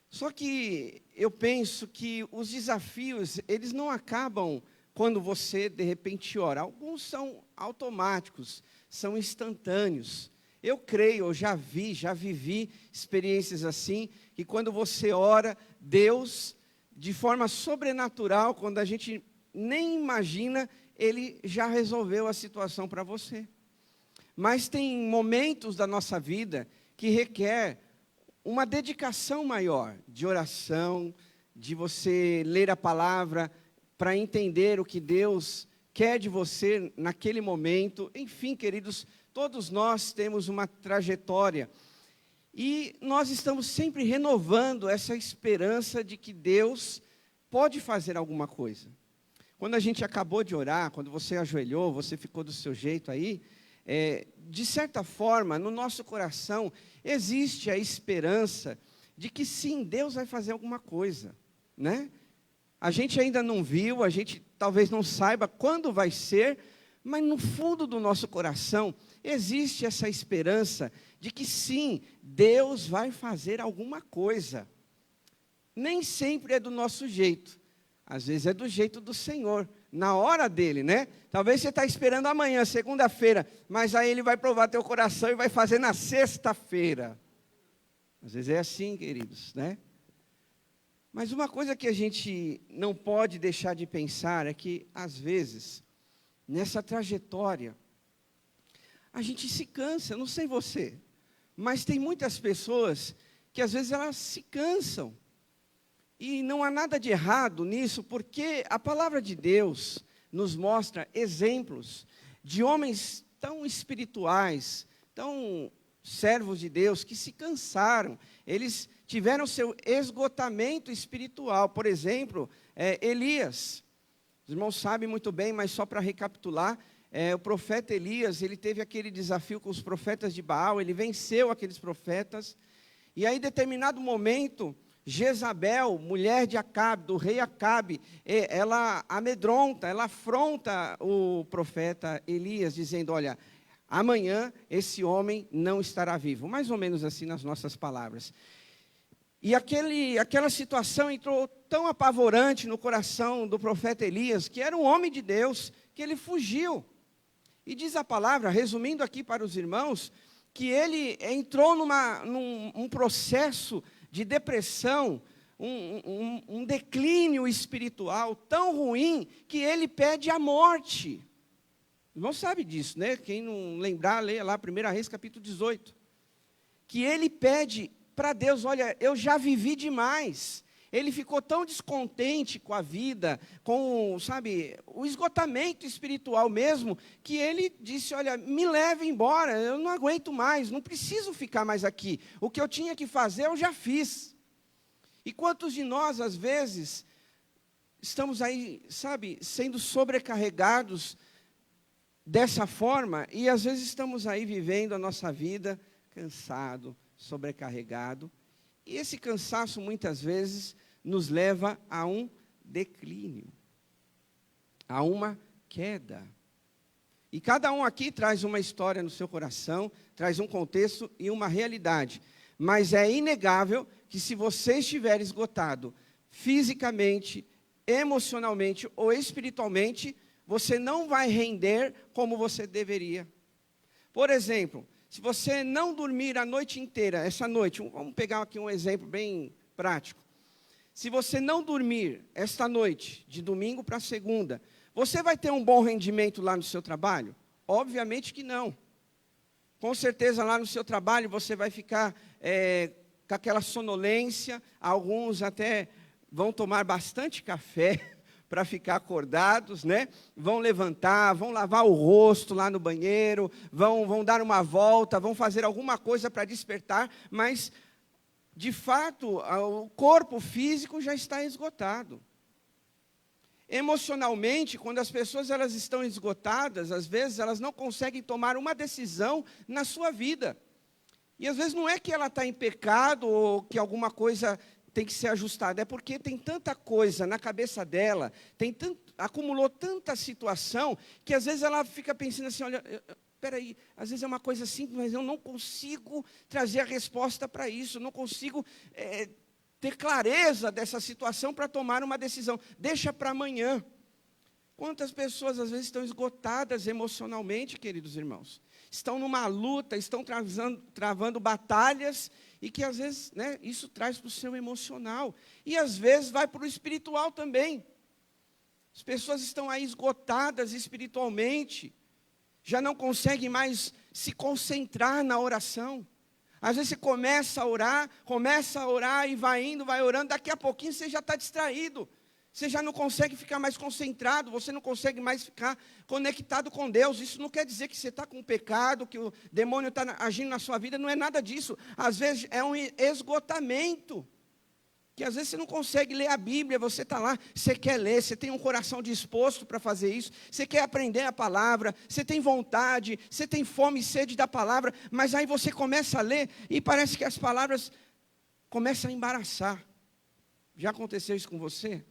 Só que eu penso que os desafios, eles não acabam quando você, de repente, ora. Alguns são automáticos, são instantâneos. Eu creio, eu já vivi experiências assim, que quando você ora, Deus, de forma sobrenatural, quando a gente nem imagina, Ele já resolveu a situação para você. Mas tem momentos da nossa vida que requer uma dedicação maior de oração, de você ler a palavra para entender o que Deus quer de você naquele momento. Enfim, queridos, todos nós temos uma trajetória e nós estamos sempre renovando essa esperança de que Deus pode fazer alguma coisa. Quando a gente acabou de orar, quando você ajoelhou, você ficou do seu jeito aí, de certa forma, no nosso coração, existe a esperança de que sim, Deus vai fazer alguma coisa, né? A gente ainda não viu, a gente talvez não saiba quando vai ser, mas no fundo do nosso coração, existe essa esperança de que sim, Deus vai fazer alguma coisa. Nem sempre é do nosso jeito, às vezes é do jeito do Senhor, na hora dele, né? Talvez você está esperando amanhã, segunda-feira, mas aí Ele vai provar teu coração e vai fazer na sexta-feira. Às vezes é assim, queridos, né? Mas uma coisa que a gente não pode deixar de pensar é que, às vezes, nessa trajetória, a gente se cansa, não sei você, mas tem muitas pessoas que, às vezes, elas se cansam. E não há nada de errado nisso, porque a palavra de Deus nos mostra exemplos de homens tão espirituais, tão servos de Deus, que se cansaram. Eles tiveram seu esgotamento espiritual. Por exemplo, Elias. Os irmãos sabem muito bem, mas só para recapitular, o profeta Elias, ele teve aquele desafio com os profetas de Baal, ele venceu aqueles profetas, e aí, em determinado momento, Jezabel, mulher de Acabe, do rei Acabe, ela amedronta, ela afronta o profeta Elias, dizendo, olha, amanhã esse homem não estará vivo. Mais ou menos assim nas nossas palavras. E aquela situação entrou tão apavorante no coração do profeta Elias, que era um homem de Deus, que ele fugiu. E diz a palavra, resumindo aqui para os irmãos, que ele entrou num processo de depressão, um declínio espiritual tão ruim, que ele pede a morte. Os irmãos sabem disso, né? Quem não lembrar, leia lá 1 Reis, capítulo 18. Que ele pede para Deus, olha, eu já vivi demais. Ele ficou tão descontente com a vida, com, sabe, o esgotamento espiritual mesmo, que ele disse, olha, me leve embora, eu não aguento mais, não preciso ficar mais aqui. O que eu tinha que fazer, eu já fiz. E quantos de nós, às vezes, estamos aí, sabe, sendo sobrecarregados dessa forma, e às vezes estamos aí vivendo a nossa vida cansado, sobrecarregado, e esse cansaço muitas vezes nos lva a um declínio, a uma queda. E cada um aqui traz uma história no seu coração, traz um contexto e uma realidade. Mas é inegável que se você estiver esgotado fisicamente, emocionalmente ou espiritualmente, você não vai render como você deveria. Por exemplo, se você não dormir a noite inteira, essa noite, vamos pegar aqui um exemplo bem prático. Se você não dormir esta noite, de domingo para segunda, você vai ter um bom rendimento lá no seu trabalho? Obviamente que não. Com certeza lá no seu trabalho você vai ficar com aquela sonolência, alguns até vão tomar bastante café para ficar acordados, né? Vão levantar, vão lavar o rosto lá no banheiro, vão dar uma volta, vão fazer alguma coisa para despertar, mas, de fato, o corpo físico já está esgotado. Emocionalmente, quando as pessoas elas estão esgotadas, às vezes elas não conseguem tomar uma decisão na sua vida. E às vezes não é que ela está em pecado ou que alguma coisa tem que ser ajustada? É porque tem tanta coisa na cabeça dela, acumulou tanta situação, que às vezes ela fica pensando assim, olha, peraí, às vezes é uma coisa simples, mas eu não consigo trazer a resposta para isso, não consigo ter clareza dessa situação para tomar uma decisão. Deixa para amanhã. Quantas pessoas às vezes estão esgotadas emocionalmente, queridos irmãos? Estão numa luta, estão travando batalhas, e que às vezes, né, isso traz para o seu emocional. E às vezes vai para o espiritual também. As pessoas estão aí esgotadas espiritualmente, já não conseguem mais se concentrar na oração. Às vezes você começa a orar e vai indo, vai orando, daqui a pouquinho você já está distraído. Você já não consegue ficar mais concentrado, você não consegue mais ficar conectado com Deus. Isso não quer dizer que você está com pecado, que o demônio está agindo na sua vida, não é nada disso. Às vezes é um esgotamento, que às vezes você não consegue ler a Bíblia, você está lá, você quer ler, você tem um coração disposto para fazer isso, você quer aprender a palavra, você tem vontade, você tem fome e sede da palavra, mas aí você começa a ler e parece que as palavras começam a embaraçar. Já aconteceu isso com você?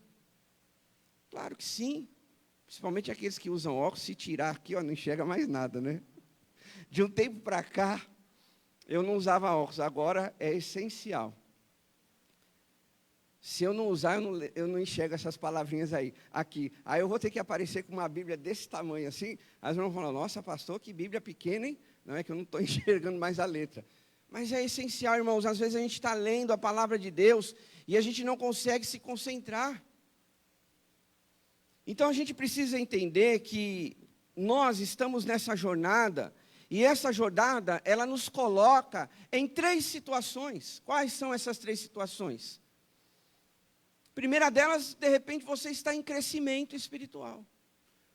Claro que sim, principalmente aqueles que usam óculos, se tirar aqui, ó, não enxerga mais nada, né? De um tempo para cá, eu não usava óculos, agora é essencial. Se eu não usar, eu não enxergo essas palavrinhas aqui. Aí eu vou ter que aparecer com uma Bíblia desse tamanho assim, as pessoas vão falar, nossa, pastor, que Bíblia pequena, hein? Não é que eu não estou enxergando mais a letra. Mas é essencial, irmãos, às vezes a gente está lendo a palavra de Deus e a gente não consegue se concentrar. Então a gente precisa entender que nós estamos nessa jornada, e essa jornada, ela nos coloca em 3 situações. Quais são essas 3 situações? Primeira delas, de repente você está em crescimento espiritual.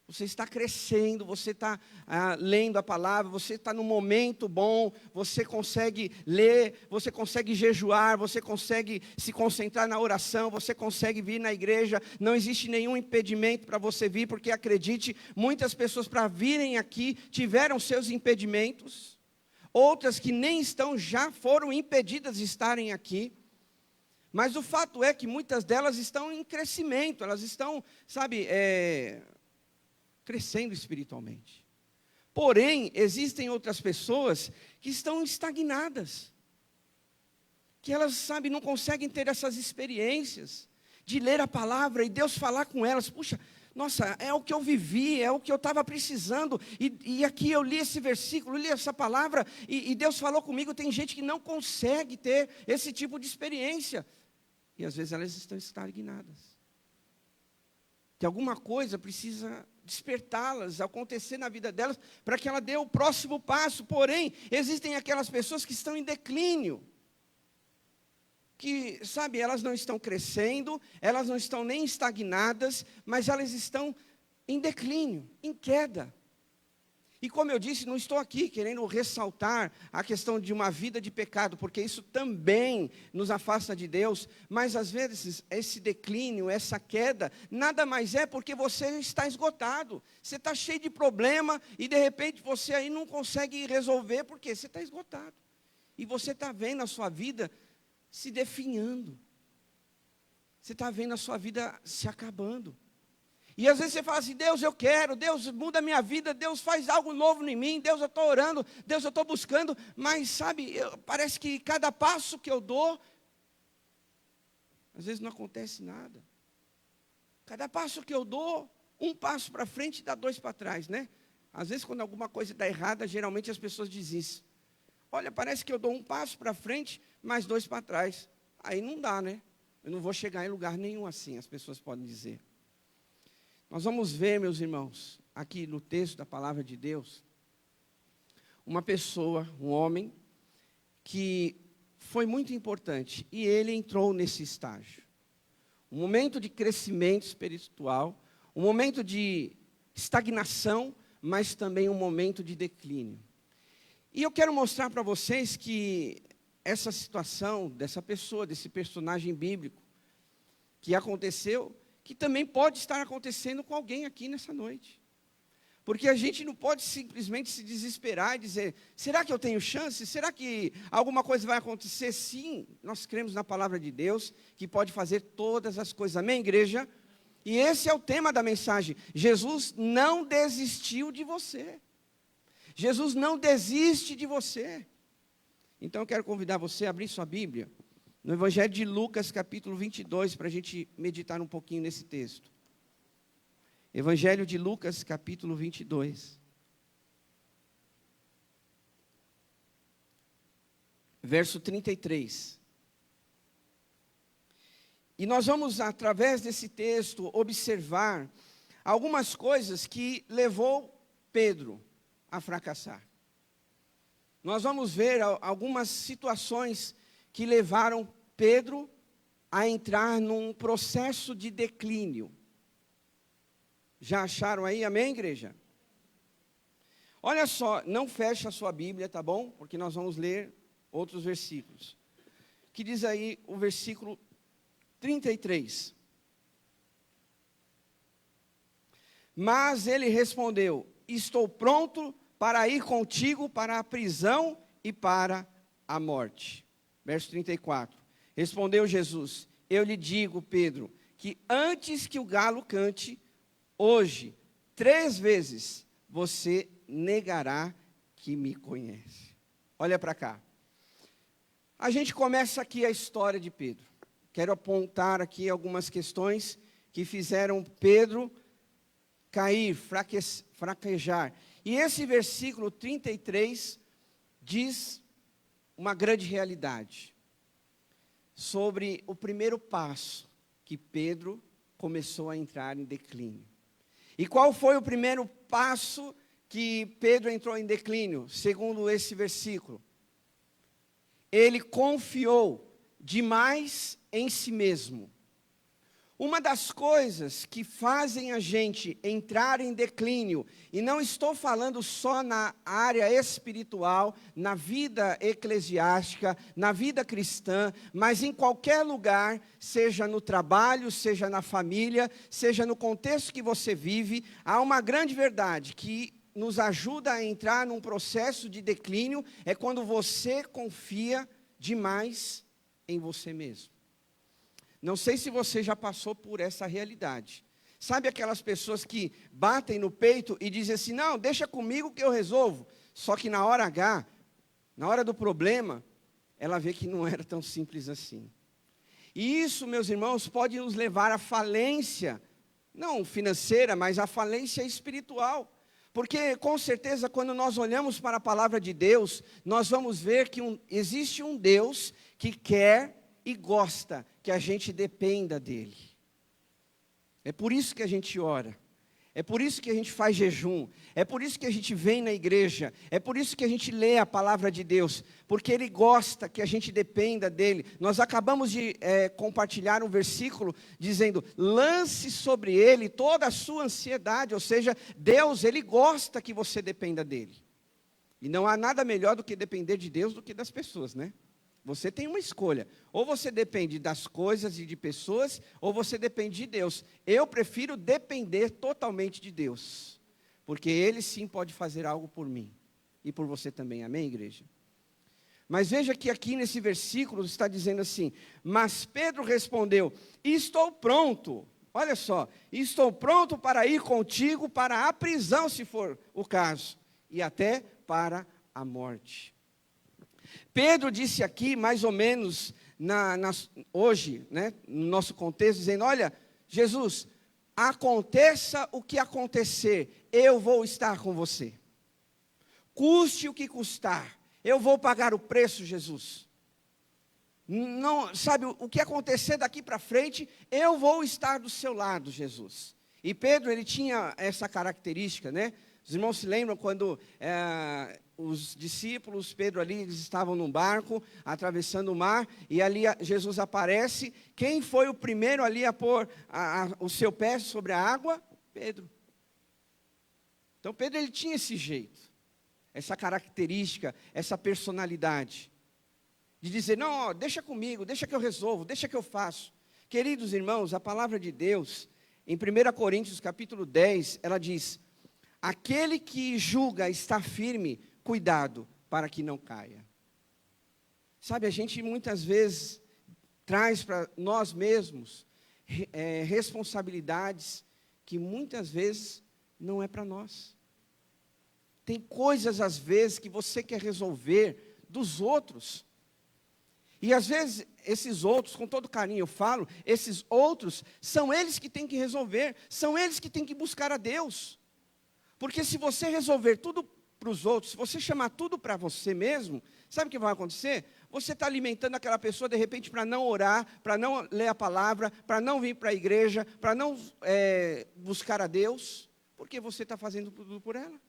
Você está crescendo, você está lendo a palavra, você está num momento bom, você consegue ler, você consegue jejuar, você consegue se concentrar na oração, você consegue vir na igreja, não existe nenhum impedimento para você vir, porque acredite, muitas pessoas para virem aqui tiveram seus impedimentos, outras que nem estão já foram impedidas de estarem aqui. Mas o fato é que muitas delas estão em crescimento, elas estão, crescendo espiritualmente. Porém, existem outras pessoas que estão estagnadas, que elas, não conseguem ter essas experiências de ler a palavra e Deus falar com elas. Puxa, nossa, é o que eu vivi, é o que eu estava precisando, e aqui eu li esse versículo, li essa palavra, e Deus falou comigo. Tem gente que não consegue ter esse tipo de experiência, e às vezes elas estão estagnadas. Que alguma coisa precisa despertá-las, acontecer na vida delas, para que ela dê o próximo passo. Porém, existem aquelas pessoas que estão em declínio, que, elas não estão crescendo, elas não estão nem estagnadas, mas elas estão em declínio, em queda. E como eu disse, não estou aqui querendo ressaltar a questão de uma vida de pecado, porque isso também nos afasta de Deus, mas às vezes esse declínio, essa queda, nada mais é porque você está esgotado, você está cheio de problema e de repente você aí não consegue resolver, porque você está esgotado. E você está vendo a sua vida se definhando, você está vendo a sua vida se acabando. E às vezes você fala assim, Deus, eu quero, Deus muda a minha vida, Deus faz algo novo em mim, Deus, eu estou orando, Deus, eu estou buscando, mas parece que cada passo que eu dou, às vezes não acontece nada. Cada passo que eu dou, um passo para frente dá 2 para trás, né? Às vezes quando alguma coisa dá errada, geralmente as pessoas dizem isso. Olha, parece que eu dou um passo para frente, mais 2 para trás. Aí não dá, né? Eu não vou chegar em lugar nenhum assim, as pessoas podem dizer. Nós vamos ver, meus irmãos, aqui no texto da palavra de Deus, uma pessoa, um homem, que foi muito importante, e ele entrou nesse estágio. Um momento de crescimento espiritual, um momento de estagnação, mas também um momento de declínio. E eu quero mostrar para vocês que essa situação dessa pessoa, desse personagem bíblico, que aconteceu, que também pode estar acontecendo com alguém aqui nessa noite. Porque a gente não pode simplesmente se desesperar e dizer, será que eu tenho chance? Será que alguma coisa vai acontecer? Sim, nós cremos na palavra de Deus, que pode fazer todas as coisas. Amém, igreja? E esse é o tema da mensagem. Jesus não desistiu de você. Jesus não desiste de você. Então eu quero convidar você a abrir sua Bíblia no Evangelho de Lucas, capítulo 22, para a gente meditar um pouquinho nesse texto. Evangelho de Lucas, capítulo 22. Verso 33. E nós vamos, através desse texto, observar algumas coisas que levou Pedro a fracassar. Nós vamos ver algumas situações que levaram Pedro a entrar num processo de declínio. Já acharam aí? Amém, igreja? Olha só, não feche a sua Bíblia, tá bom? Porque nós vamos ler outros versículos. Que diz aí o versículo 33. Mas ele respondeu, estou pronto para ir contigo para a prisão e para a morte. Verso 34. Respondeu Jesus, eu lhe digo, Pedro, que antes que o galo cante, hoje, 3 vezes, você negará que me conhece. Olha para cá. A gente começa aqui a história de Pedro. Quero apontar aqui algumas questões que fizeram Pedro cair, fraquejar. E esse versículo 33 diz uma grande realidade sobre o primeiro passo que Pedro começou a entrar em declínio. E qual foi o primeiro passo que Pedro entrou em declínio, segundo esse versículo? Ele confiou demais em si mesmo. Uma das coisas que fazem a gente entrar em declínio, e não estou falando só na área espiritual, na vida eclesiástica, na vida cristã, mas em qualquer lugar, seja no trabalho, seja na família, seja no contexto que você vive, há uma grande verdade que nos ajuda a entrar num processo de declínio, é quando você confia demais em você mesmo. Não sei se você já passou por essa realidade. Sabe aquelas pessoas que batem no peito e dizem assim, não, deixa comigo que eu resolvo. Só que na hora H, na hora do problema, ela vê que não era tão simples assim. E isso, meus irmãos, pode nos levar à falência, não financeira, mas à falência espiritual. Porque, com certeza, quando nós olhamos para a palavra de Deus, nós vamos ver que existe um Deus que quer e gosta que a gente dependa dele. É por isso que a gente ora. É por isso que a gente faz jejum. É por isso que a gente vem na igreja. É por isso que a gente lê a palavra de Deus. Porque Ele gosta que a gente dependa dEle. Nós acabamos de compartilhar um versículo dizendo, lance sobre Ele toda a sua ansiedade. Ou seja, Deus, Ele gosta que você dependa dEle. E não há nada melhor do que depender de Deus do que das pessoas, né? Você tem uma escolha, ou você depende das coisas e de pessoas, ou você depende de Deus. Eu prefiro depender totalmente de Deus, porque Ele sim pode fazer algo por mim, e por você também, amém, igreja? Mas veja que aqui nesse versículo está dizendo assim, mas Pedro respondeu, estou pronto, olha só, estou pronto para ir contigo para a prisão, se for o caso, e até para a morte. Pedro disse aqui, mais ou menos, hoje, né, no nosso contexto, dizendo, olha, Jesus, aconteça o que acontecer, eu vou estar com você. Custe o que custar, eu vou pagar o preço, Jesus. Não, sabe, o que acontecer daqui para frente, eu vou estar do seu lado, Jesus. E Pedro, ele tinha essa característica, né? Os irmãos se lembram quando os discípulos, Pedro ali, eles estavam num barco, atravessando o mar, e ali Jesus aparece. Quem foi o primeiro ali a pôr o seu pé sobre a água? Pedro. Então Pedro, ele tinha esse jeito, essa característica, essa personalidade, de dizer, não, ó, deixa comigo, deixa que eu resolvo, deixa que eu faço. Queridos irmãos, a palavra de Deus, em 1 Coríntios capítulo 10, ela diz, aquele que julga está firme, cuidado para que não caia. Sabe, a gente muitas vezes traz para nós mesmos responsabilidades que muitas vezes não é para nós. Tem coisas, às vezes, que você quer resolver dos outros. E, às vezes, esses outros, com todo carinho eu falo, esses outros, são eles que têm que resolver, são eles que têm que buscar a Deus. Porque se você resolver tudo para os outros, se você chamar tudo para você mesmo, sabe o que vai acontecer? Você está alimentando aquela pessoa, de repente, para não orar, para não ler a palavra, para não vir para a igreja, para não buscar a Deus, porque você está fazendo tudo por ela.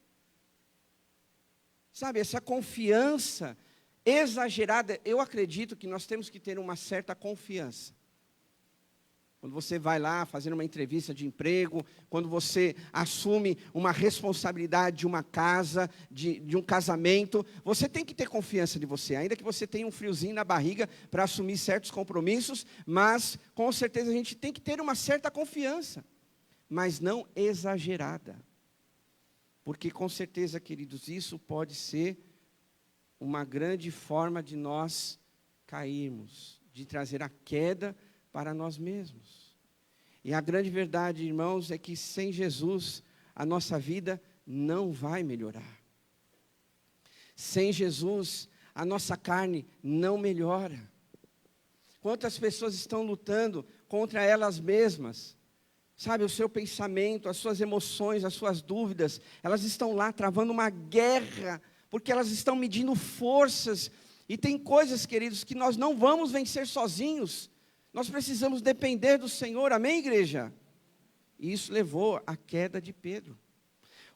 Sabe, essa confiança exagerada, eu acredito que nós temos que ter uma certa confiança. Quando você vai lá fazer uma entrevista de emprego, quando você assume uma responsabilidade de uma casa, de um casamento, você tem que ter confiança de você, ainda que você tenha um friozinho na barriga para assumir certos compromissos, mas com certeza a gente tem que ter uma certa confiança, mas não exagerada. Porque com certeza, queridos, isso pode ser uma grande forma de nós cairmos, de trazer a queda para nós mesmos. E a grande verdade, irmãos, é que sem Jesus, a nossa vida não vai melhorar. Sem Jesus, a nossa carne não melhora. Quantas pessoas estão lutando contra elas mesmas? Sabe, o seu pensamento, as suas emoções, as suas dúvidas, elas estão lá travando uma guerra, porque elas estão medindo forças. E tem coisas, queridos, que nós não vamos vencer sozinhos. Nós precisamos depender do Senhor, amém, igreja? E isso levou à queda de Pedro.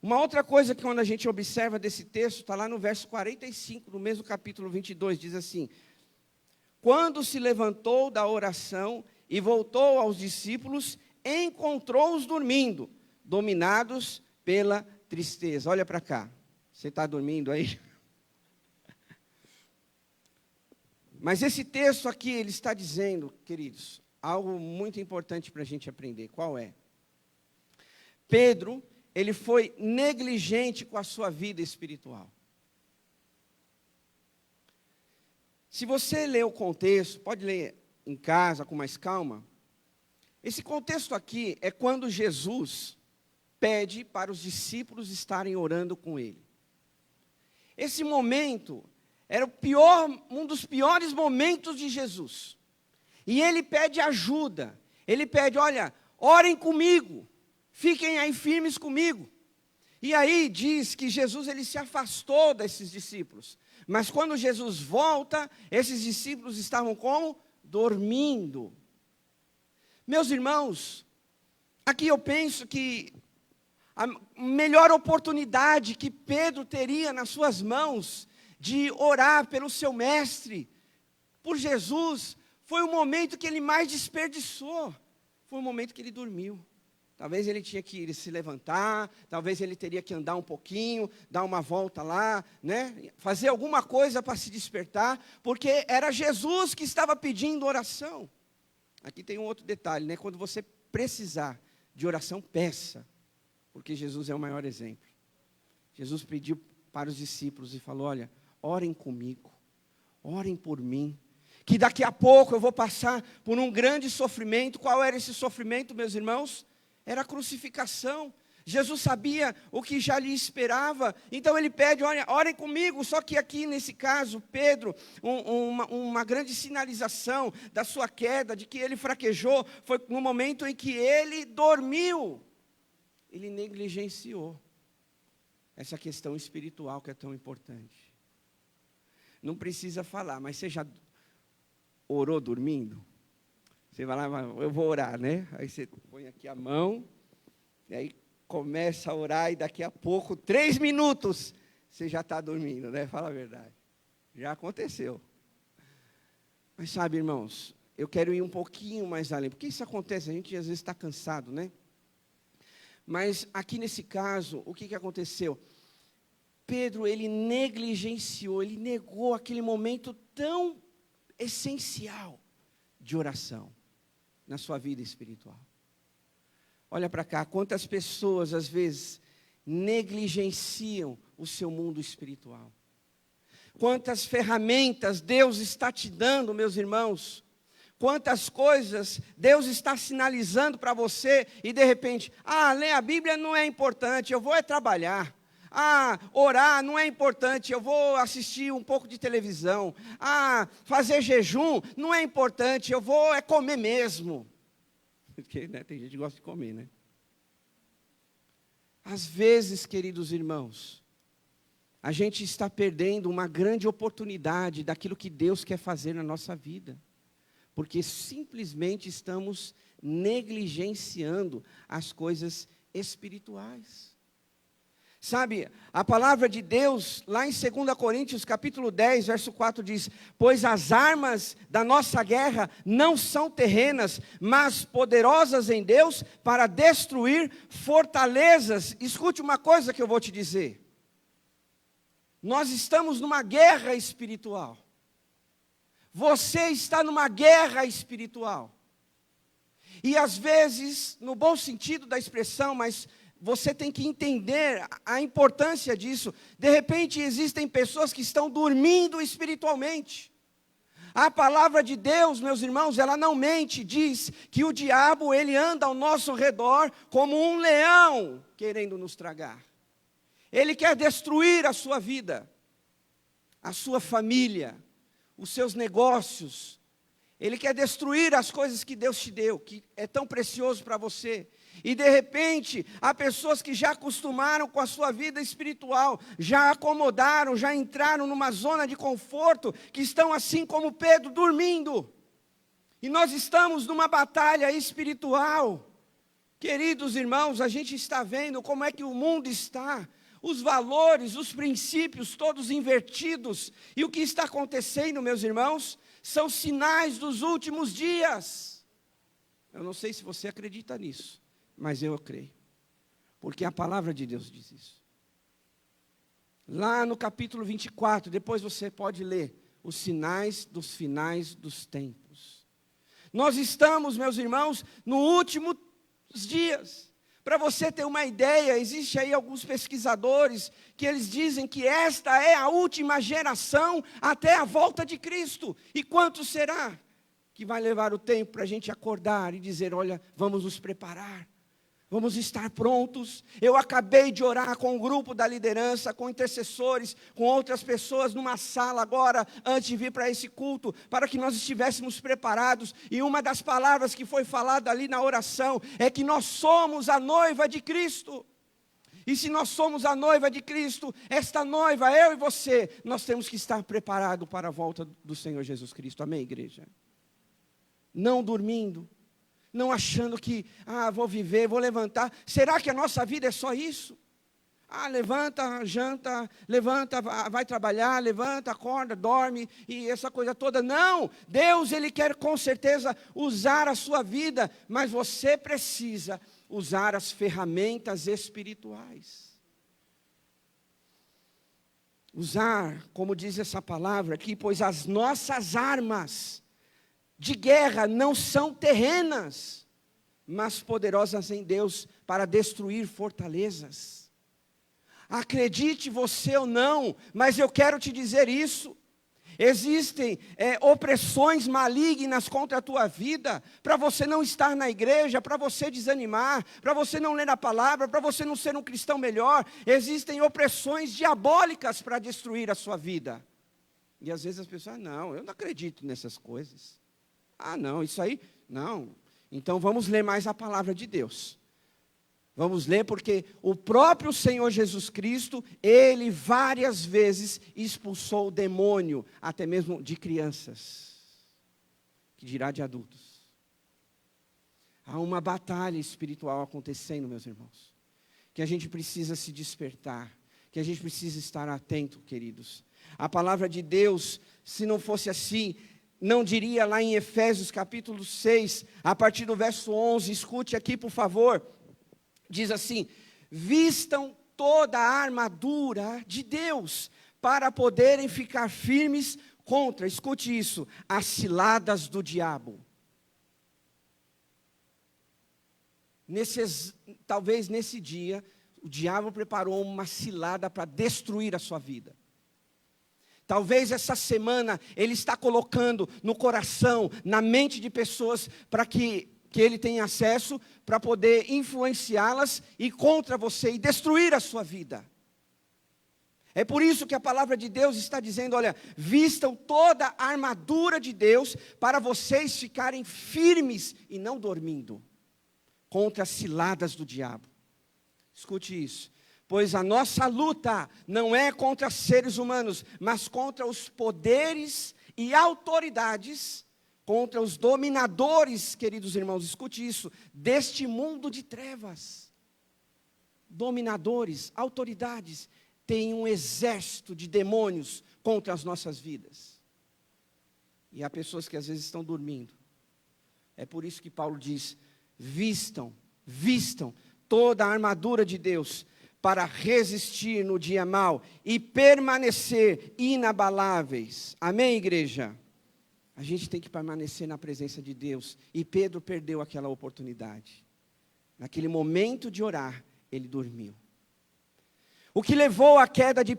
Uma outra coisa que quando a gente observa desse texto, está lá no verso 45, no mesmo capítulo 22, diz assim: quando se levantou da oração e voltou aos discípulos, encontrou-os dormindo, dominados pela tristeza. Olha para cá, você está dormindo aí? Mas esse texto aqui, ele está dizendo, queridos, algo muito importante para a gente aprender. Qual é? Pedro, ele foi negligente com a sua vida espiritual. Se você ler o contexto, pode ler em casa com mais calma. Esse contexto aqui é quando Jesus pede para os discípulos estarem orando com ele. Esse momento era um dos piores momentos de Jesus. E ele pede ajuda. Ele pede, olha, orem comigo. Fiquem aí firmes comigo. E aí diz que Jesus ele se afastou desses discípulos. Mas quando Jesus volta, esses discípulos estavam como? Dormindo. Meus irmãos, aqui eu penso que a melhor oportunidade que Pedro teria nas suas mãos de orar pelo seu mestre, por Jesus, foi o momento que ele mais desperdiçou. Foi o momento que ele dormiu. Talvez ele tinha que se levantar, talvez ele teria que andar um pouquinho, dar uma volta lá, né? Fazer alguma coisa para se despertar, porque era Jesus que estava pedindo oração. Aqui tem um outro detalhe, né? Quando você precisar de oração, peça, porque Jesus é o maior exemplo. Jesus pediu para os discípulos e falou, olha, orem comigo, orem por mim, que daqui a pouco eu vou passar por um grande sofrimento. Qual era esse sofrimento, meus irmãos? Era a crucificação. Jesus sabia o que já lhe esperava, então ele pede, olha, orem comigo. Só que aqui nesse caso, Pedro, uma grande sinalização da sua queda, de que ele fraquejou, foi no momento em que ele dormiu. Ele negligenciou essa questão espiritual que é tão importante. Não precisa falar, mas você já orou dormindo? Você vai lá, eu vou orar, né? Aí você põe aqui a mão, e aí começa a orar, e daqui a pouco, 3 minutos, você já está dormindo, né? Fala a verdade. Já aconteceu. Mas sabe, irmãos, eu quero ir um pouquinho mais além, porque isso acontece, a gente às vezes está cansado, né? Mas aqui nesse caso, o que aconteceu? Pedro, ele negligenciou, ele negou aquele momento tão essencial de oração na sua vida espiritual. Olha para cá, quantas pessoas às vezes negligenciam o seu mundo espiritual. Quantas ferramentas Deus está te dando, meus irmãos. Quantas coisas Deus está sinalizando para você e de repente, ler a Bíblia não é importante, eu vou trabalhar. Orar não é importante, eu vou assistir um pouco de televisão. Fazer jejum não é importante, eu vou comer mesmo. Porque tem gente que gosta de comer, né? Às vezes, queridos irmãos, a gente está perdendo uma grande oportunidade daquilo que Deus quer fazer na nossa vida. Porque simplesmente estamos negligenciando as coisas espirituais. Sabe, a palavra de Deus, lá em 2 Coríntios, capítulo 10, verso 4, diz: pois as armas da nossa guerra não são terrenas, mas poderosas em Deus para destruir fortalezas. Escute uma coisa que eu vou te dizer. Nós estamos numa guerra espiritual. Você está numa guerra espiritual. E às vezes, no bom sentido da expressão, mas você tem que entender a importância disso. De repente existem pessoas que estão dormindo espiritualmente. A palavra de Deus, meus irmãos, ela não mente, diz que o diabo, ele anda ao nosso redor como um leão querendo nos tragar. Ele quer destruir a sua vida, a sua família, os seus negócios. Ele quer destruir as coisas que Deus te deu, que é tão precioso para você. E de repente, há pessoas que já acostumaram com a sua vida espiritual, já acomodaram, já entraram numa zona de conforto, que estão assim como Pedro, dormindo. E nós estamos numa batalha espiritual. Queridos irmãos, a gente está vendo como é que o mundo está. Os valores, os princípios todos invertidos. E o que está acontecendo, meus irmãos, são sinais dos últimos dias. Eu não sei se você acredita nisso, mas eu creio. Porque a palavra de Deus diz isso. Lá no capítulo 24, depois você pode ler os sinais dos finais dos tempos. Nós estamos, meus irmãos, no último dias. Para você ter uma ideia, existe aí alguns pesquisadores que eles dizem que esta é a última geração até a volta de Cristo. E quanto será que vai levar o tempo para a gente acordar e dizer, olha, vamos nos preparar, vamos estar prontos. Eu acabei de orar com um grupo da liderança, com intercessores, com outras pessoas numa sala agora, antes de vir para esse culto, para que nós estivéssemos preparados. E uma das palavras que foi falada ali na oração é que nós somos a noiva de Cristo. E se nós somos a noiva de Cristo, esta noiva, eu e você, nós temos que estar preparados para a volta do Senhor Jesus Cristo. Amém, igreja? Não dormindo. Não achando que, vou viver, vou levantar. Será que a nossa vida é só isso? Levanta, janta, levanta, vai trabalhar, levanta, acorda, dorme, e essa coisa toda. Não, Deus, Ele quer com certeza usar a sua vida, mas você precisa usar as ferramentas espirituais. Usar, como diz essa palavra aqui, pois as nossas armas de guerra não são terrenas, mas poderosas em Deus para destruir fortalezas. Acredite você ou não, mas eu quero te dizer isso. Existem opressões malignas contra a tua vida, para você não estar na igreja, para você desanimar, para você não ler a palavra, para você não ser um cristão melhor. Existem opressões diabólicas para destruir a sua vida. E às vezes as pessoas, não, eu não acredito nessas coisas. Não, isso aí, não. Então vamos ler mais a palavra de Deus. Vamos ler porque o próprio Senhor Jesus Cristo, Ele várias vezes expulsou o demônio, até mesmo de crianças, que dirá de adultos. Há uma batalha espiritual acontecendo, meus irmãos, que a gente precisa se despertar, que a gente precisa estar atento, queridos. A palavra de Deus, se não fosse assim, não diria lá em Efésios capítulo 6, a partir do verso 11, escute aqui por favor, diz assim, vistam toda a armadura de Deus, para poderem ficar firmes contra, escute isso, as ciladas do diabo. Talvez nesse dia, o diabo preparou uma cilada para destruir a sua vida. Talvez essa semana ele está colocando no coração, na mente de pessoas, para que ele tenha acesso, para poder influenciá-las e contra você e destruir a sua vida. É por isso que a palavra de Deus está dizendo, olha, vistam toda a armadura de Deus para vocês ficarem firmes e não dormindo contra as ciladas do diabo. Escute isso. Pois a nossa luta não é contra seres humanos, mas contra os poderes e autoridades, contra os dominadores, queridos irmãos, escute isso, deste mundo de trevas. Dominadores, autoridades, têm um exército de demônios contra as nossas vidas. E há pessoas que às vezes estão dormindo. É por isso que Paulo diz, vistam toda a armadura de Deus, para resistir no dia mau e permanecer inabaláveis. Amém, igreja? A gente tem que permanecer na presença de Deus. E Pedro perdeu aquela oportunidade. Naquele momento de orar, ele dormiu. O que levou à queda de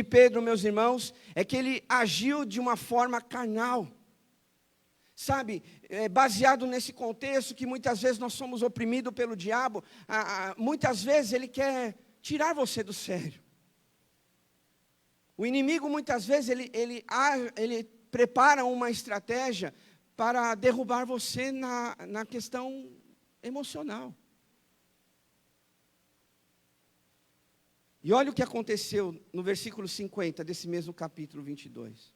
Pedro, meus irmãos, é que ele agiu de uma forma carnal. Sabe, baseado nesse contexto que muitas vezes nós somos oprimidos pelo diabo, muitas vezes ele quer tirar você do sério. O inimigo muitas vezes ele prepara uma estratégia para derrubar você na questão emocional. E olha o que aconteceu no versículo 50 desse mesmo capítulo 22.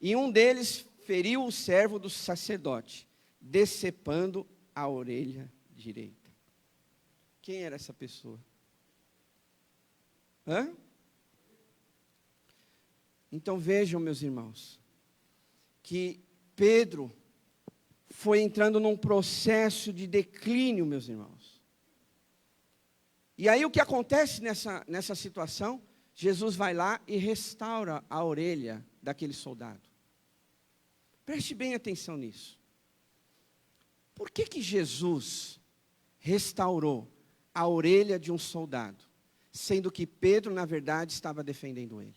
E um deles feriu o servo do sacerdote, decepando a orelha direita. Quem era essa pessoa? Então vejam, meus irmãos, que Pedro foi entrando num processo de declínio, meus irmãos. E aí o que acontece nessa situação? Jesus vai lá e restaura a orelha daquele soldado. Preste bem atenção nisso. Por que Jesus restaurou a orelha de um soldado, sendo que Pedro, na verdade, estava defendendo ele?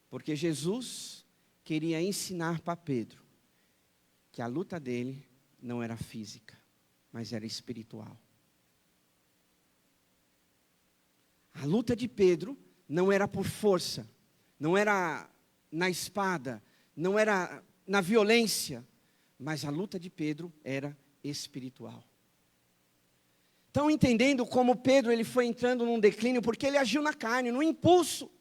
Porque Jesus queria ensinar para Pedro que a luta dele não era física, mas era espiritual. A luta de Pedro não era por força, não era na espada, não era na violência, mas a luta de Pedro era espiritual. Estão entendendo como Pedro ele foi entrando num declínio? Porque ele agiu na carne, no impulso.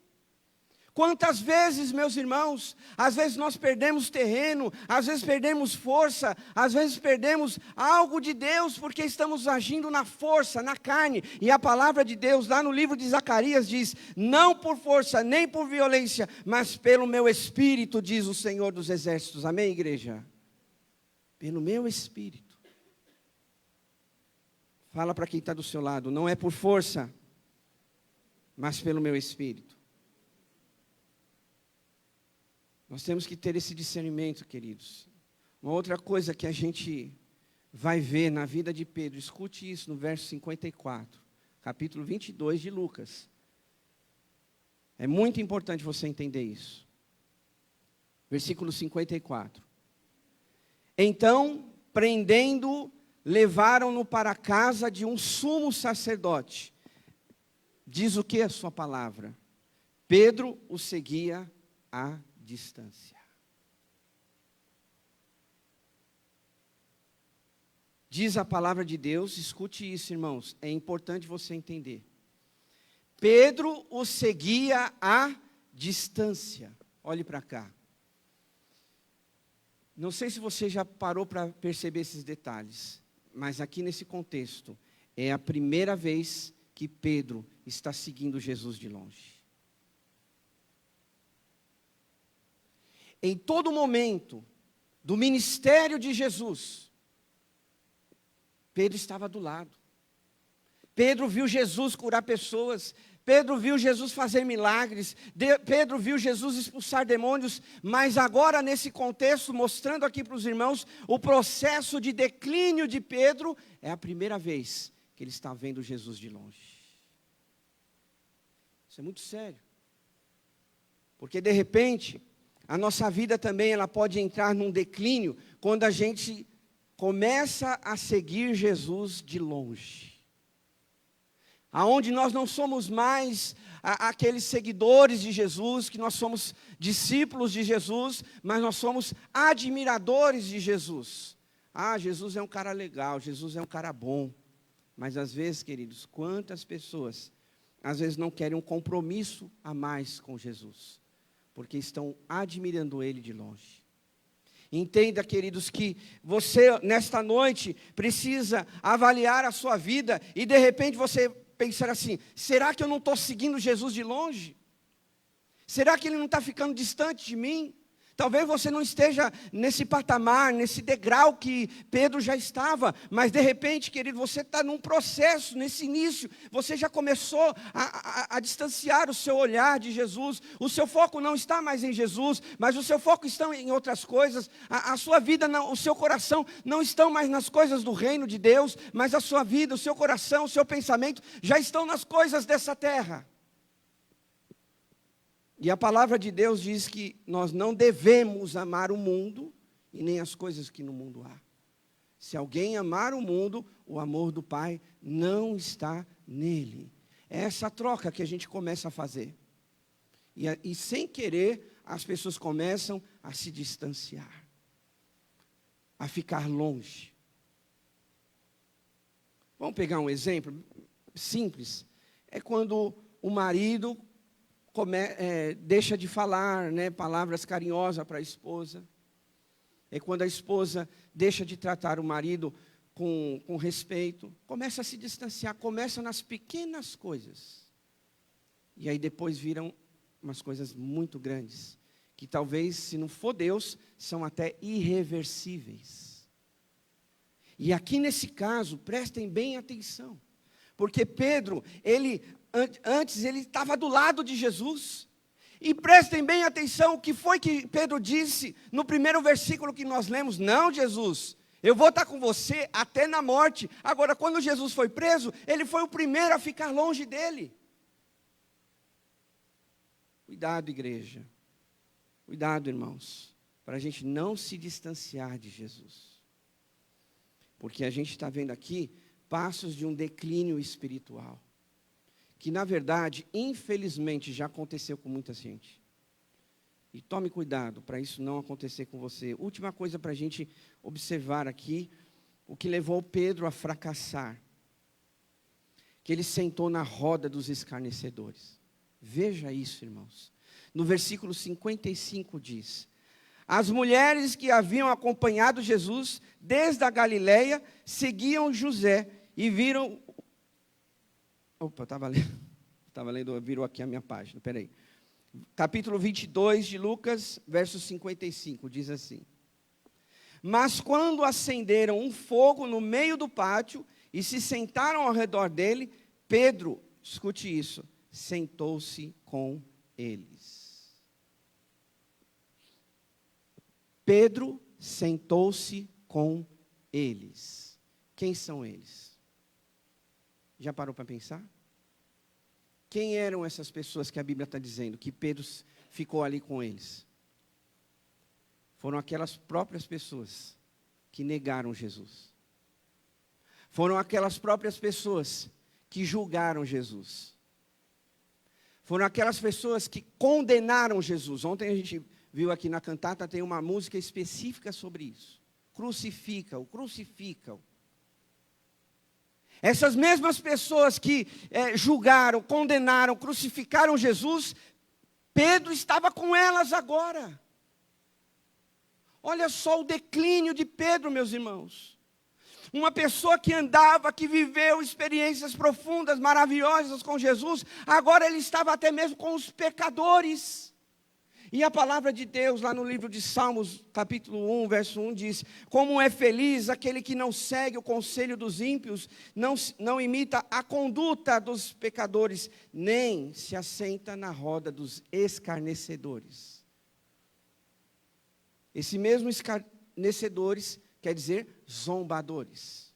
Quantas vezes, meus irmãos, às vezes nós perdemos terreno, às vezes perdemos força, às vezes perdemos algo de Deus, porque estamos agindo na força, na carne. E a palavra de Deus, lá no livro de Zacarias, diz, não por força, nem por violência, mas pelo meu Espírito, diz o Senhor dos Exércitos. Amém, igreja? Pelo meu Espírito. Fala para quem está do seu lado, não é por força, mas pelo meu Espírito. Nós temos que ter esse discernimento, queridos. Uma outra coisa que a gente vai ver na vida de Pedro, escute isso no verso 54, capítulo 22 de Lucas. É muito importante você entender isso. Versículo 54. Então, prendendo-o, levaram-no para a casa de um sumo sacerdote. Diz o que a sua palavra? Pedro o seguia à distância. Diz a palavra de Deus, escute isso, irmãos, é importante você entender. Pedro o seguia à distância. Olhe para cá. Não sei se você já parou para perceber esses detalhes, mas aqui nesse contexto, é a primeira vez que Pedro está seguindo Jesus de longe. Em todo momento do ministério de Jesus, Pedro estava do lado. Pedro viu Jesus curar pessoas. Pedro viu Jesus fazer milagres, Pedro viu Jesus expulsar demônios, mas agora nesse contexto, mostrando aqui para os irmãos, o processo de declínio de Pedro, é a primeira vez que ele está vendo Jesus de longe. Isso é muito sério, porque de repente, a nossa vida também ela pode entrar num declínio, quando a gente começa a seguir Jesus de longe. Aonde nós não somos mais aqueles seguidores de Jesus, que nós somos discípulos de Jesus, mas nós somos admiradores de Jesus. Jesus é um cara legal, Jesus é um cara bom. Mas às vezes, queridos, quantas pessoas, às vezes não querem um compromisso a mais com Jesus, porque estão admirando Ele de longe. Entenda, queridos, que você, nesta noite, precisa avaliar a sua vida, e de repente você pensar assim, será que eu não estou seguindo Jesus de longe? Será que Ele não está ficando distante de mim? Talvez você não esteja nesse patamar, nesse degrau que Pedro já estava, mas de repente, querido, você está num processo, nesse início, você já começou a distanciar o seu olhar de Jesus, o seu foco não está mais em Jesus, mas o seu foco está em outras coisas, a sua vida, o seu coração não estão mais nas coisas do reino de Deus, mas a sua vida, o seu coração, o seu pensamento já estão nas coisas dessa terra. E a palavra de Deus diz que nós não devemos amar o mundo e nem as coisas que no mundo há. Se alguém amar o mundo, o amor do Pai não está nele. É essa troca que a gente começa a fazer. E sem querer, as pessoas começam a se distanciar, a ficar longe. Vamos pegar um exemplo simples. É quando o marido deixa de falar, né, palavras carinhosas para a esposa. É quando a esposa deixa de tratar o marido com respeito. Começa a se distanciar, começa nas pequenas coisas. E aí depois viram umas coisas muito grandes, que talvez, se não for Deus, são até irreversíveis. E aqui nesse caso, prestem bem atenção, porque Pedro, antes ele estava do lado de Jesus, e prestem bem atenção, o que foi que Pedro disse no primeiro versículo que nós lemos? Não, Jesus, eu vou estar com você até na morte. Agora, quando Jesus foi preso, ele foi o primeiro a ficar longe dele. Cuidado, igreja, cuidado, irmãos, para a gente não se distanciar de Jesus, porque a gente está vendo aqui passos de um declínio espiritual, que na verdade, infelizmente, já aconteceu com muita gente. E tome cuidado para isso não acontecer com você. Última coisa para a gente observar aqui, o que levou Pedro a fracassar, que ele sentou na roda dos escarnecedores. Veja isso, irmãos. No versículo 55 diz: as mulheres que haviam acompanhado Jesus desde a Galileia seguiam José e viram... Opa, estava lendo, virou aqui a minha página, peraí. Capítulo 22 de Lucas, verso 55, diz assim: mas quando acenderam um fogo no meio do pátio e se sentaram ao redor dele, Pedro, escute isso, sentou-se com eles. Pedro sentou-se com eles. Quem são eles? Já parou para pensar? Quem eram essas pessoas que a Bíblia está dizendo que Pedro ficou ali com eles? Foram aquelas próprias pessoas que negaram Jesus. Foram aquelas próprias pessoas que julgaram Jesus. Foram aquelas pessoas que condenaram Jesus. Ontem a gente viu aqui na cantata, tem uma música específica sobre isso. Crucifica-o, crucifica-o. Essas mesmas pessoas que julgaram, condenaram, crucificaram Jesus, Pedro estava com elas agora. Olha só o declínio de Pedro, meus irmãos. Uma pessoa que andava, que viveu experiências profundas, maravilhosas com Jesus, agora ele estava até mesmo com os pecadores. E a palavra de Deus, lá no livro de Salmos, capítulo 1, verso 1, diz: como é feliz aquele que não segue o conselho dos ímpios, não imita a conduta dos pecadores, nem se assenta na roda dos escarnecedores. Esse mesmo escarnecedores quer dizer zombadores.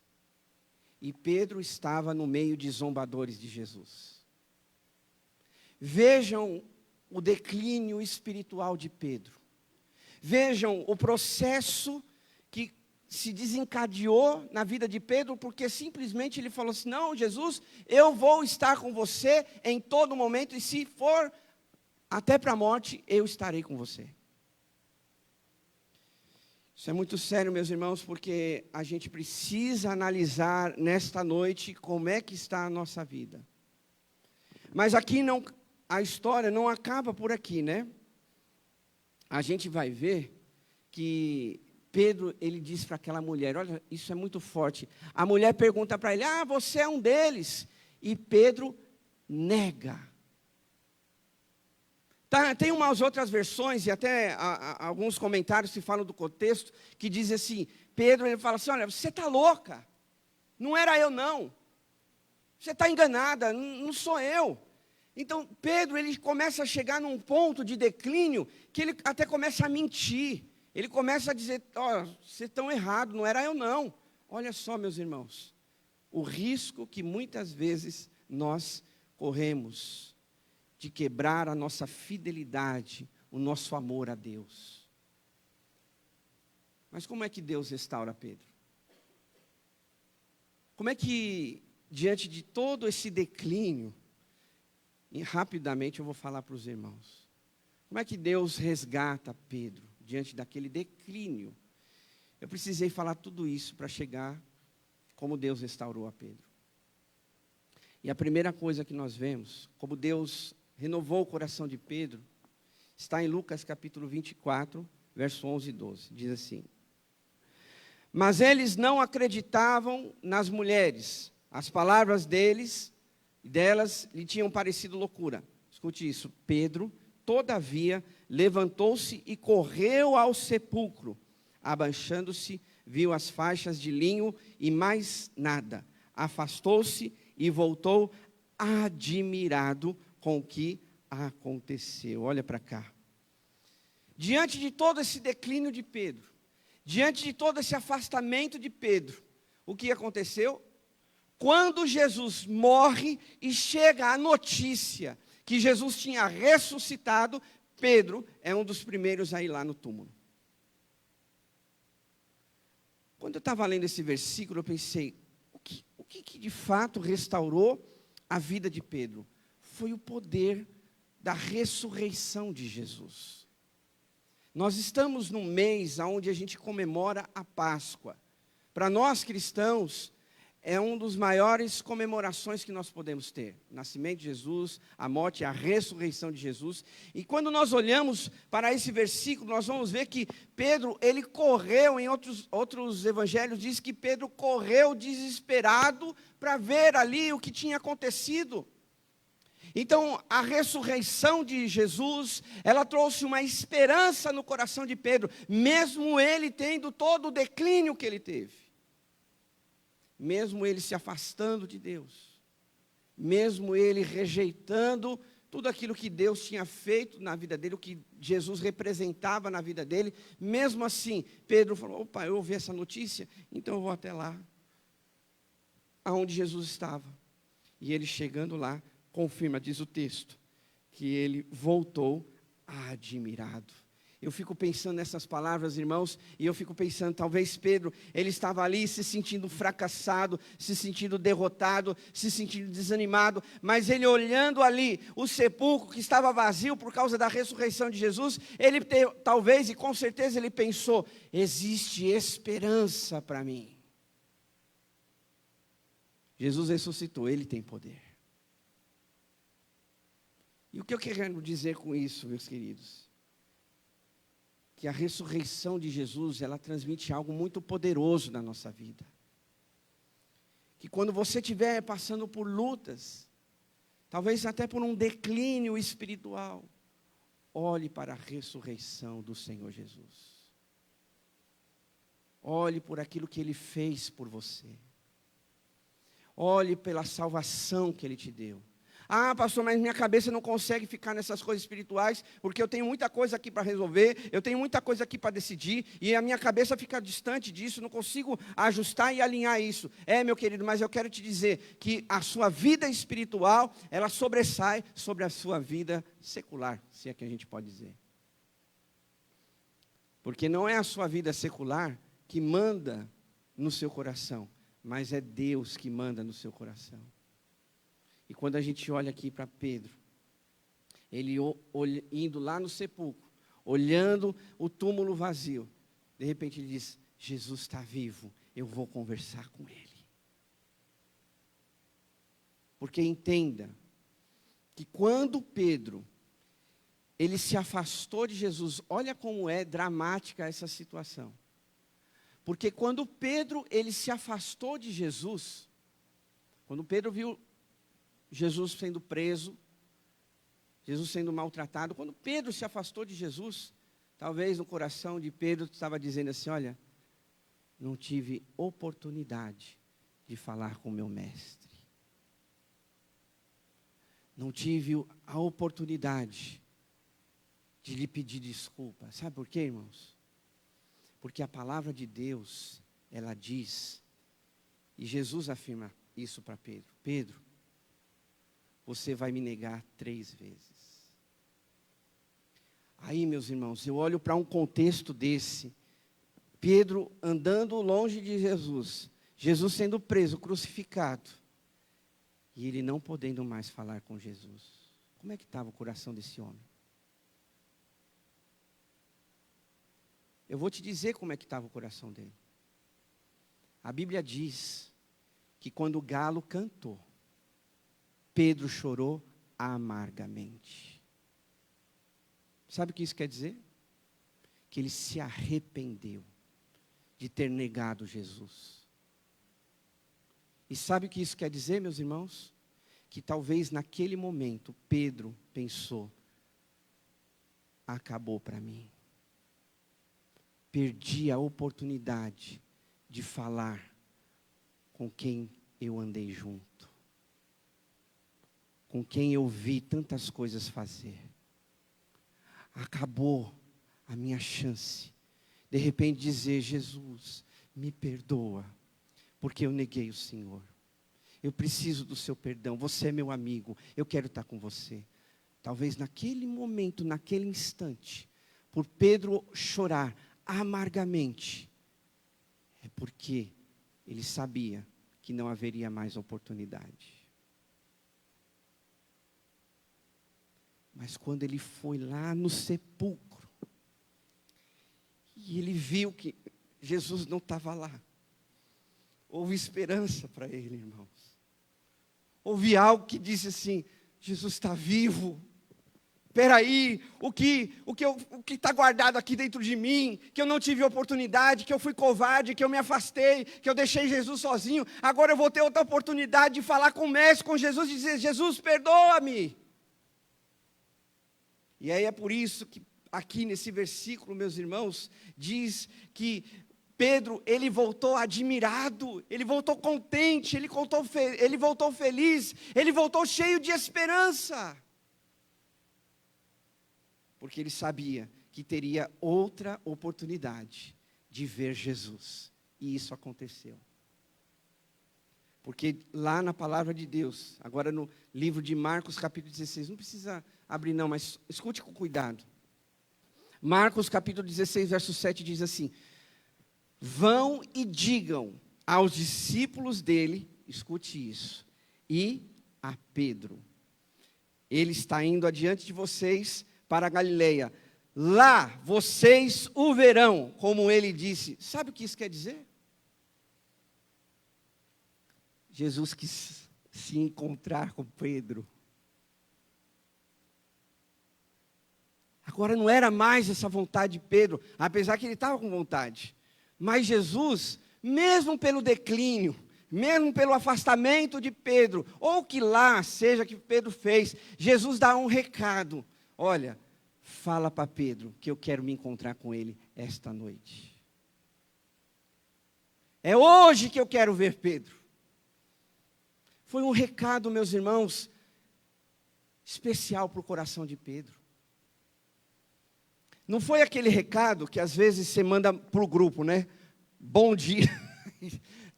E Pedro estava no meio de zombadores de Jesus. Vejam o declínio espiritual de Pedro. Vejam o processo que se desencadeou na vida de Pedro, porque simplesmente ele falou assim: não, Jesus, eu vou estar com você em todo momento, e se for até para a morte, eu estarei com você. Isso é muito sério, meus irmãos, porque a gente precisa analisar nesta noite como é que está a nossa vida. Mas aqui não, a história não acaba por aqui, né? A gente vai ver que Pedro, ele diz para aquela mulher, olha, isso é muito forte. A mulher pergunta para ele: ah, você é um deles? E Pedro nega. Tem umas outras versões, e até alguns comentários que falam do contexto, que dizem assim, Pedro, ele fala assim: olha, você está louca, não era eu não, você está enganada, não sou eu. Então, Pedro, ele começa a chegar num ponto de declínio, que ele até começa a mentir, ele começa a dizer: ó, vocês estão errados, não era eu não. Olha só, meus irmãos, o risco que muitas vezes nós corremos, de quebrar a nossa fidelidade, o nosso amor a Deus. Mas como é que Deus restaura Pedro? Como é que, diante de todo esse declínio, e rapidamente eu vou falar para os irmãos, como é que Deus resgata Pedro, diante daquele declínio? Eu precisei falar tudo isso para chegar como Deus restaurou a Pedro. E a primeira coisa que nós vemos, como Deus renovou o coração de Pedro, está em Lucas capítulo 24, verso 11 e 12. Diz assim: mas eles não acreditavam nas mulheres. As palavras delas lhe tinham parecido loucura. Escute isso. Pedro, todavia, levantou-se e correu ao sepulcro. Abaixando-se, viu as faixas de linho e mais nada. Afastou-se e voltou admirado com o que aconteceu. Olha para cá. Diante de todo esse declínio de Pedro, diante de todo esse afastamento de Pedro, o que aconteceu? Quando Jesus morre e chega a notícia que Jesus tinha ressuscitado, Pedro é um dos primeiros a ir lá no túmulo. Quando eu estava lendo esse versículo, eu pensei, o que de fato restaurou a vida de Pedro? Foi o poder da ressurreição de Jesus. Nós estamos num mês onde a gente comemora a Páscoa. Para nós cristãos, é uma das maiores comemorações que nós podemos ter. O nascimento de Jesus, a morte e a ressurreição de Jesus. E quando nós olhamos para esse versículo, nós vamos ver que Pedro, ele correu, em outros evangelhos, diz que Pedro correu desesperado para ver ali o que tinha acontecido. Então, a ressurreição de Jesus, ela trouxe uma esperança no coração de Pedro, mesmo ele tendo todo o declínio que ele teve. Mesmo ele se afastando de Deus. Mesmo ele rejeitando tudo aquilo que Deus tinha feito na vida dele, o que Jesus representava na vida dele. Mesmo assim, Pedro falou: opa, eu ouvi essa notícia, então eu vou até lá, aonde Jesus estava. E ele chegando lá, confirma, diz o texto, que ele voltou admirado. Eu fico pensando nessas palavras, irmãos, e eu fico pensando, talvez Pedro, ele estava ali se sentindo fracassado, se sentindo derrotado, se sentindo desanimado, mas ele olhando ali o sepulcro que estava vazio por causa da ressurreição de Jesus, ele talvez e com certeza ele pensou: existe esperança para mim. Jesus ressuscitou, ele tem poder. E o que eu quero dizer com isso, meus queridos? Que a ressurreição de Jesus, ela transmite algo muito poderoso na nossa vida. Que quando você estiver passando por lutas, talvez até por um declínio espiritual, olhe para a ressurreição do Senhor Jesus. Olhe por aquilo que Ele fez por você. Olhe pela salvação que Ele te deu. Ah, pastor, mas minha cabeça não consegue ficar nessas coisas espirituais, porque eu tenho muita coisa aqui para resolver, eu tenho muita coisa aqui para decidir, e a minha cabeça fica distante disso, não consigo ajustar e alinhar isso. Meu querido, mas eu quero te dizer que a sua vida espiritual, ela sobressai sobre a sua vida secular, se é que a gente pode dizer. Porque não é a sua vida secular que manda no seu coração, mas é Deus que manda no seu coração. E quando a gente olha aqui para Pedro, ele indo lá no sepulcro, olhando o túmulo vazio, de repente ele diz, Jesus está vivo, eu vou conversar com Ele. Porque entenda, que quando Pedro, ele se afastou de Jesus, olha como é dramática essa situação. Porque quando Pedro, ele se afastou de Jesus, quando Pedro viu Jesus sendo preso, Jesus sendo maltratado, quando Pedro se afastou de Jesus, talvez no coração de Pedro estava dizendo assim, olha, não tive oportunidade de falar com meu mestre. Não tive a oportunidade de lhe pedir desculpa. Sabe por quê, irmãos? Porque a palavra de Deus, ela diz, e Jesus afirma isso para Pedro, Pedro, você vai me negar 3 vezes. Aí, meus irmãos, eu olho para um contexto desse, Pedro andando longe de Jesus, Jesus sendo preso, crucificado, e ele não podendo mais falar com Jesus. Como é que estava o coração desse homem? Eu vou te dizer como é que estava o coração dele. A Bíblia diz que quando o galo cantou, Pedro chorou amargamente. Sabe o que isso quer dizer? Que ele se arrependeu de ter negado Jesus. E sabe o que isso quer dizer, meus irmãos? Que talvez naquele momento Pedro pensou, acabou para mim. Perdi a oportunidade de falar com quem eu andei junto, com quem eu vi tantas coisas fazer. Acabou a minha chance, de repente dizer, Jesus, me perdoa, porque eu neguei o Senhor. Eu preciso do seu perdão, você é meu amigo, eu quero estar com você. Talvez naquele momento, naquele instante, por Pedro chorar amargamente, é porque ele sabia que não haveria mais oportunidade. Mas quando ele foi lá no sepulcro, e ele viu que Jesus não estava lá, houve esperança para ele, irmãos. Houve algo que disse assim, Jesus está vivo. Espera aí, o que está guardado aqui dentro de mim, que eu não tive oportunidade, que eu fui covarde, que eu me afastei, que eu deixei Jesus sozinho, agora eu vou ter outra oportunidade de falar com o mestre, com Jesus, e dizer, Jesus, perdoa-me. E aí é por isso que aqui nesse versículo, meus irmãos, diz que Pedro, ele voltou admirado, ele voltou contente, ele voltou feliz, ele voltou cheio de esperança. Porque ele sabia que teria outra oportunidade de ver Jesus. E isso aconteceu. Porque lá na palavra de Deus, agora no livro de Marcos capítulo 16, não precisa abrir não, mas escute com cuidado. Marcos capítulo 16, verso 7 diz assim, vão e digam aos discípulos dele, escute isso, e a Pedro, ele está indo adiante de vocês para a Galileia, lá vocês o verão, como ele disse. Sabe o que isso quer dizer? Jesus quis se encontrar com Pedro. Agora não era mais essa vontade de Pedro, apesar que ele estava com vontade. Mas Jesus, mesmo pelo declínio, mesmo pelo afastamento de Pedro, ou que lá seja que Pedro fez, Jesus dá um recado. Olha, fala para Pedro que eu quero me encontrar com ele esta noite. É hoje que eu quero ver Pedro. Foi um recado, meus irmãos, especial para o coração de Pedro. Não foi aquele recado que às vezes você manda para o grupo, né? Bom dia.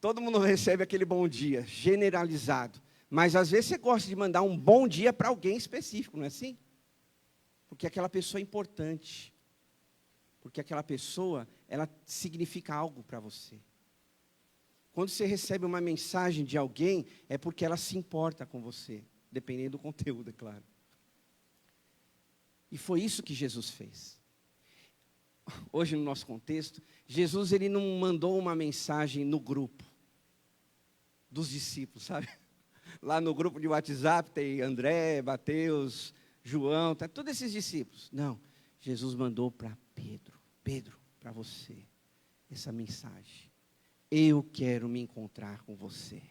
Todo mundo recebe aquele bom dia, generalizado. Mas às vezes você gosta de mandar um bom dia para alguém específico, não é assim? Porque aquela pessoa é importante. Porque aquela pessoa, ela significa algo para você. Quando você recebe uma mensagem de alguém, é porque ela se importa com você. Dependendo do conteúdo, é claro. E foi isso que Jesus fez. Hoje, no nosso contexto, Jesus ele não mandou uma mensagem no grupo dos discípulos, sabe? Lá no grupo de WhatsApp tem André, Mateus, João, tá, todos esses discípulos. Não, Jesus mandou para Pedro. Pedro, para você, essa mensagem. Eu quero me encontrar com você.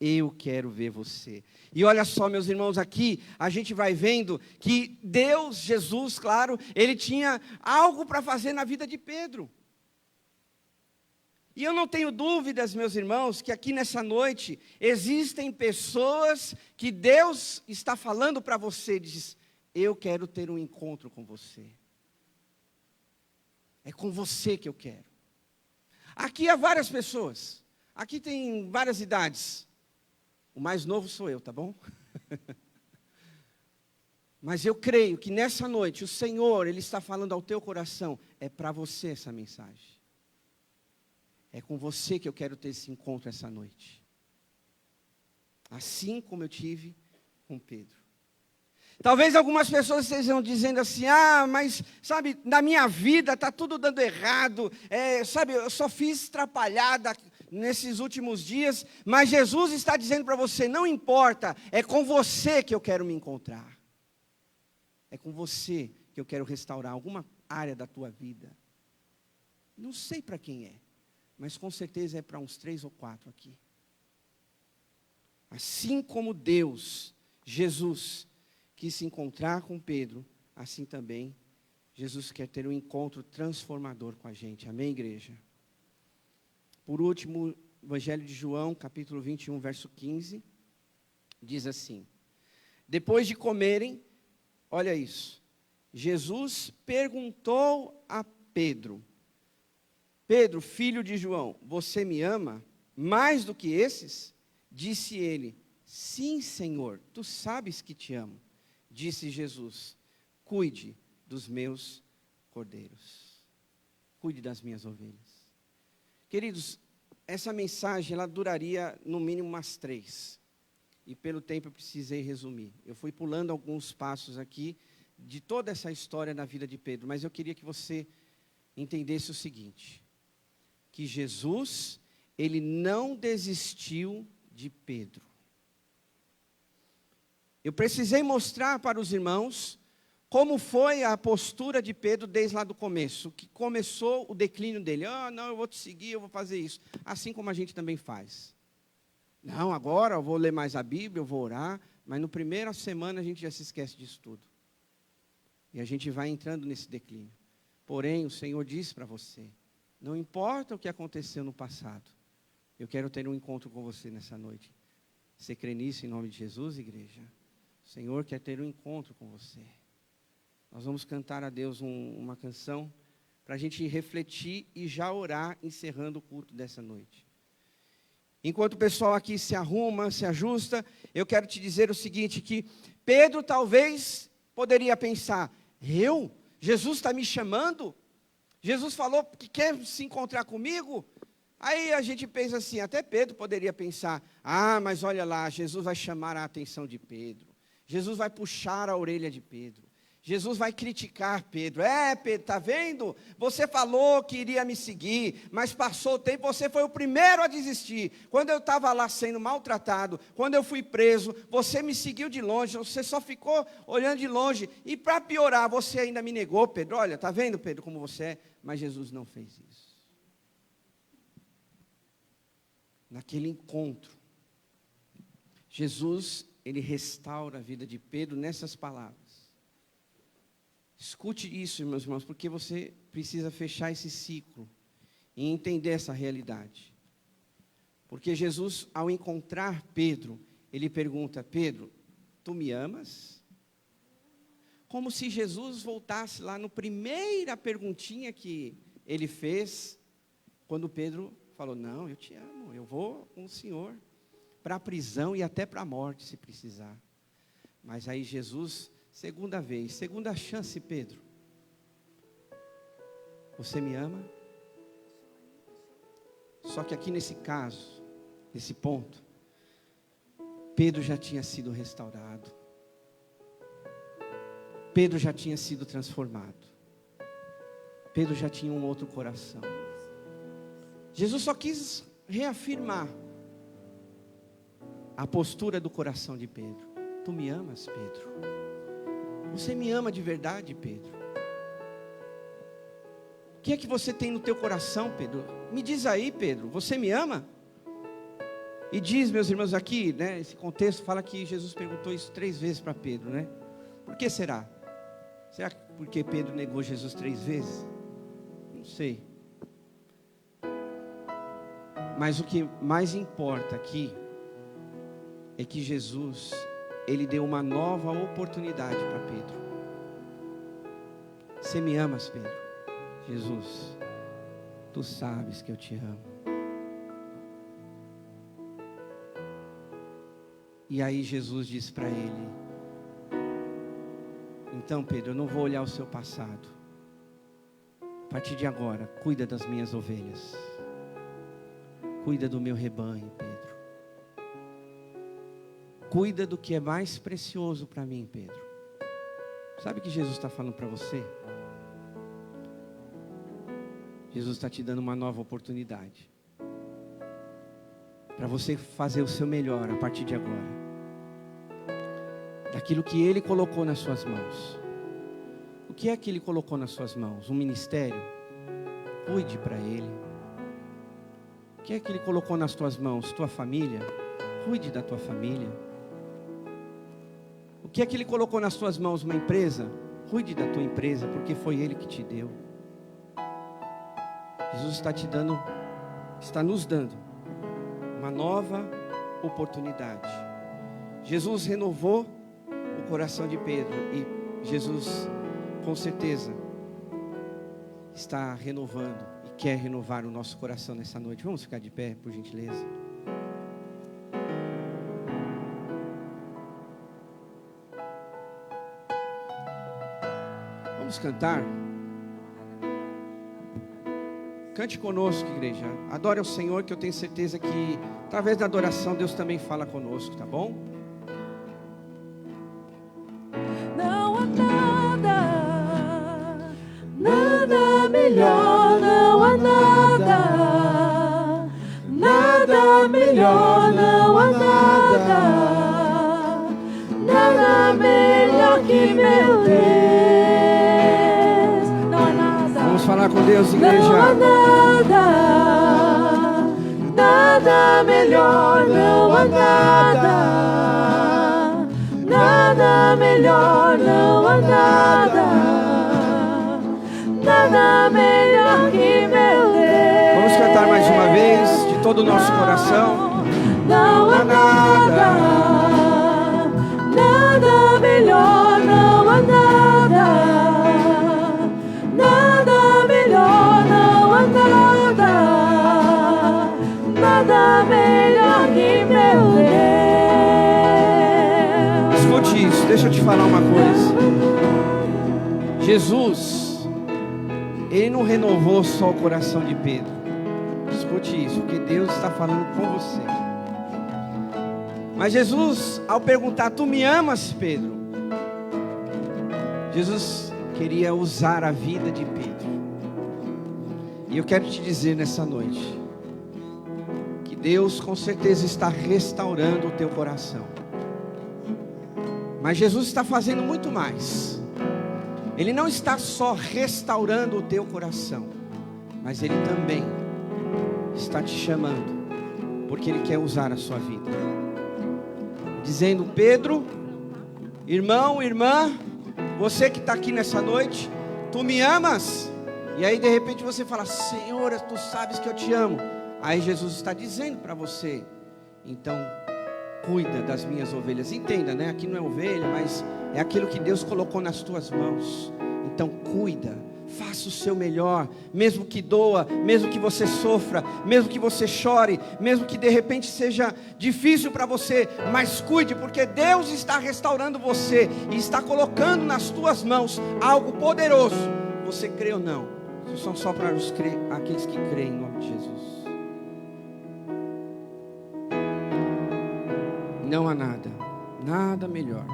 Eu quero ver você. E olha só, meus irmãos, aqui a gente vai vendo que Deus, Jesus, claro, Ele tinha algo para fazer na vida de Pedro. E eu não tenho dúvidas, meus irmãos, que aqui nessa noite existem pessoas que Deus está falando para você, diz, eu quero ter um encontro com você. É com você que eu quero. Aqui há várias pessoas, aqui tem várias idades. O mais novo sou eu, tá bom? Mas eu creio que nessa noite o Senhor, Ele está falando ao teu coração, é para você essa mensagem. É com você que eu quero ter esse encontro essa noite. Assim como eu tive com Pedro. Talvez algumas pessoas estejam dizendo assim, mas, sabe, na minha vida está tudo dando errado, sabe, eu só fiz atrapalhada nesses últimos dias, mas Jesus está dizendo para você, não importa, é com você que eu quero me encontrar. É com você que eu quero restaurar alguma área da tua vida. Não sei para quem é, mas com certeza é para uns 3 ou 4 aqui. Assim como Deus, Jesus, quis se encontrar com Pedro, assim também Jesus quer ter um encontro transformador com a gente. Amém, igreja? Por último, Evangelho de João, capítulo 21, verso 15, diz assim, depois de comerem, olha isso, Jesus perguntou a Pedro, Pedro, filho de João, você me ama mais do que esses? Disse ele, sim, Senhor, tu sabes que te amo. Disse Jesus, cuide dos meus cordeiros, cuide das minhas ovelhas. Queridos, essa mensagem, ela duraria no mínimo umas 3. E pelo tempo eu precisei resumir. Eu fui pulando alguns passos aqui, de toda essa história na vida de Pedro. Mas eu queria que você entendesse o seguinte, que Jesus, Ele não desistiu de Pedro. Eu precisei mostrar para os irmãos como foi a postura de Pedro desde lá do começo, que começou o declínio dele. Não, eu vou te seguir, eu vou fazer isso. Assim como a gente também faz. Não, agora eu vou ler mais a Bíblia, eu vou orar, mas no primeira semana a gente já se esquece disso tudo. E a gente vai entrando nesse declínio. Porém, o Senhor disse para você, não importa o que aconteceu no passado, eu quero ter um encontro com você nessa noite. Você crê nisso em nome de Jesus, igreja? O Senhor quer ter um encontro com você. Nós vamos cantar a Deus uma canção para a gente refletir e já orar, encerrando o culto dessa noite. Enquanto o pessoal aqui se arruma, se ajusta, eu quero te dizer o seguinte, que Pedro talvez poderia pensar, Jesus está me chamando? Jesus falou que quer se encontrar comigo? Aí a gente pensa assim, até Pedro poderia pensar, mas olha lá, Jesus vai chamar a atenção de Pedro. Jesus vai puxar a orelha de Pedro. Jesus vai criticar Pedro. Pedro, está vendo? Você falou que iria me seguir, mas passou o tempo, você foi o primeiro a desistir. Quando eu estava lá sendo maltratado, quando eu fui preso, você me seguiu de longe, você só ficou olhando de longe. E para piorar, você ainda me negou, Pedro. Olha, está vendo, Pedro, como você é? Mas Jesus não fez isso. Naquele encontro, Jesus, Ele restaura a vida de Pedro nessas palavras. Escute isso, meus irmãos, porque você precisa fechar esse ciclo e entender essa realidade. Porque Jesus, ao encontrar Pedro, ele pergunta: Pedro, tu me amas? Como se Jesus voltasse lá na primeira perguntinha que ele fez, quando Pedro falou: não, eu te amo, eu vou com o Senhor para a prisão e até para a morte, se precisar. Mas aí Jesus, segunda vez, segunda chance, Pedro, você me ama? Só que aqui nesse caso, nesse ponto, Pedro já tinha sido restaurado. Pedro já tinha sido transformado. Pedro já tinha um outro coração. Jesus só quis reafirmar a postura do coração de Pedro. Tu me amas, Pedro? Você me ama de verdade, Pedro? O que é que você tem no teu coração, Pedro? Me diz aí, Pedro, você me ama? E diz, meus irmãos, aqui, né, esse contexto fala que Jesus perguntou isso 3 vezes para Pedro, né? Por que será? Será que porque Pedro negou Jesus 3 vezes? Não sei. Mas o que mais importa aqui é que Jesus, ele deu uma nova oportunidade para Pedro. Você me amas, Pedro? Jesus, tu sabes que eu te amo. E aí Jesus diz para ele: então, Pedro, eu não vou olhar o seu passado. A partir de agora, cuida das minhas ovelhas. Cuida do meu rebanho, Pedro. Cuida do que é mais precioso para mim, Pedro. Sabe o que Jesus está falando para você? Jesus está te dando uma nova oportunidade para você fazer o seu melhor a partir de agora, daquilo que Ele colocou nas suas mãos. O que é que Ele colocou nas suas mãos? Um ministério? Cuide para Ele. O que é que Ele colocou nas tuas mãos? Tua família? Cuide da tua família. O que é que Ele colocou nas tuas mãos? Uma empresa? Cuide da tua empresa, porque foi Ele que te deu. Jesus está nos dando uma nova oportunidade. Jesus renovou o coração de Pedro e Jesus, com certeza, está renovando e quer renovar o nosso coração nessa noite. Vamos ficar de pé, por gentileza. Vamos cantar. Cante conosco, igreja. Adore ao Senhor, que eu tenho certeza que através da adoração Deus também fala conosco, tá bom? Não há nada, nada melhor, não há nada, nada melhor, não há nada, nada melhor que meu Deus. Não há nada. Vamos falar com Deus, igreja. Não há nada, nada melhor, não há nada, nada melhor, não há nada, nada melhor que meu Deus. Vamos cantar mais uma vez, de todo o nosso coração. Não há nada, nada melhor, não há nada, nada melhor, não há nada, nada melhor que meu Deus. Escute isso, deixa eu te falar uma coisa. Jesus, Ele não renovou só o coração de Pedro. Escute isso, porque Deus está falando com você. Mas Jesus, ao perguntar: tu me amas, Pedro? Jesus queria usar a vida de Pedro. E eu quero te dizer nessa noite que Deus com certeza está restaurando o teu coração. Mas Jesus está fazendo muito mais. Ele não está só restaurando o teu coração, mas Ele também está te chamando, porque Ele quer usar a sua vida, dizendo: Pedro, irmão, irmã, Você que está aqui nessa noite, tu me amas? E aí de repente você fala, Senhor, tu sabes que eu te amo. Aí Jesus está dizendo para você, então cuida das minhas ovelhas. Entenda, né? Aqui não é ovelha, mas é aquilo que Deus colocou nas tuas mãos. Então cuida, faça o seu melhor, mesmo que doa, mesmo que você sofra, mesmo que você chore, mesmo que de repente seja difícil para você, mas cuide, porque Deus está restaurando você e está colocando nas tuas mãos algo poderoso. Você crê ou não? Isso são só para aqueles que creem em nome de Jesus. Não há nada melhor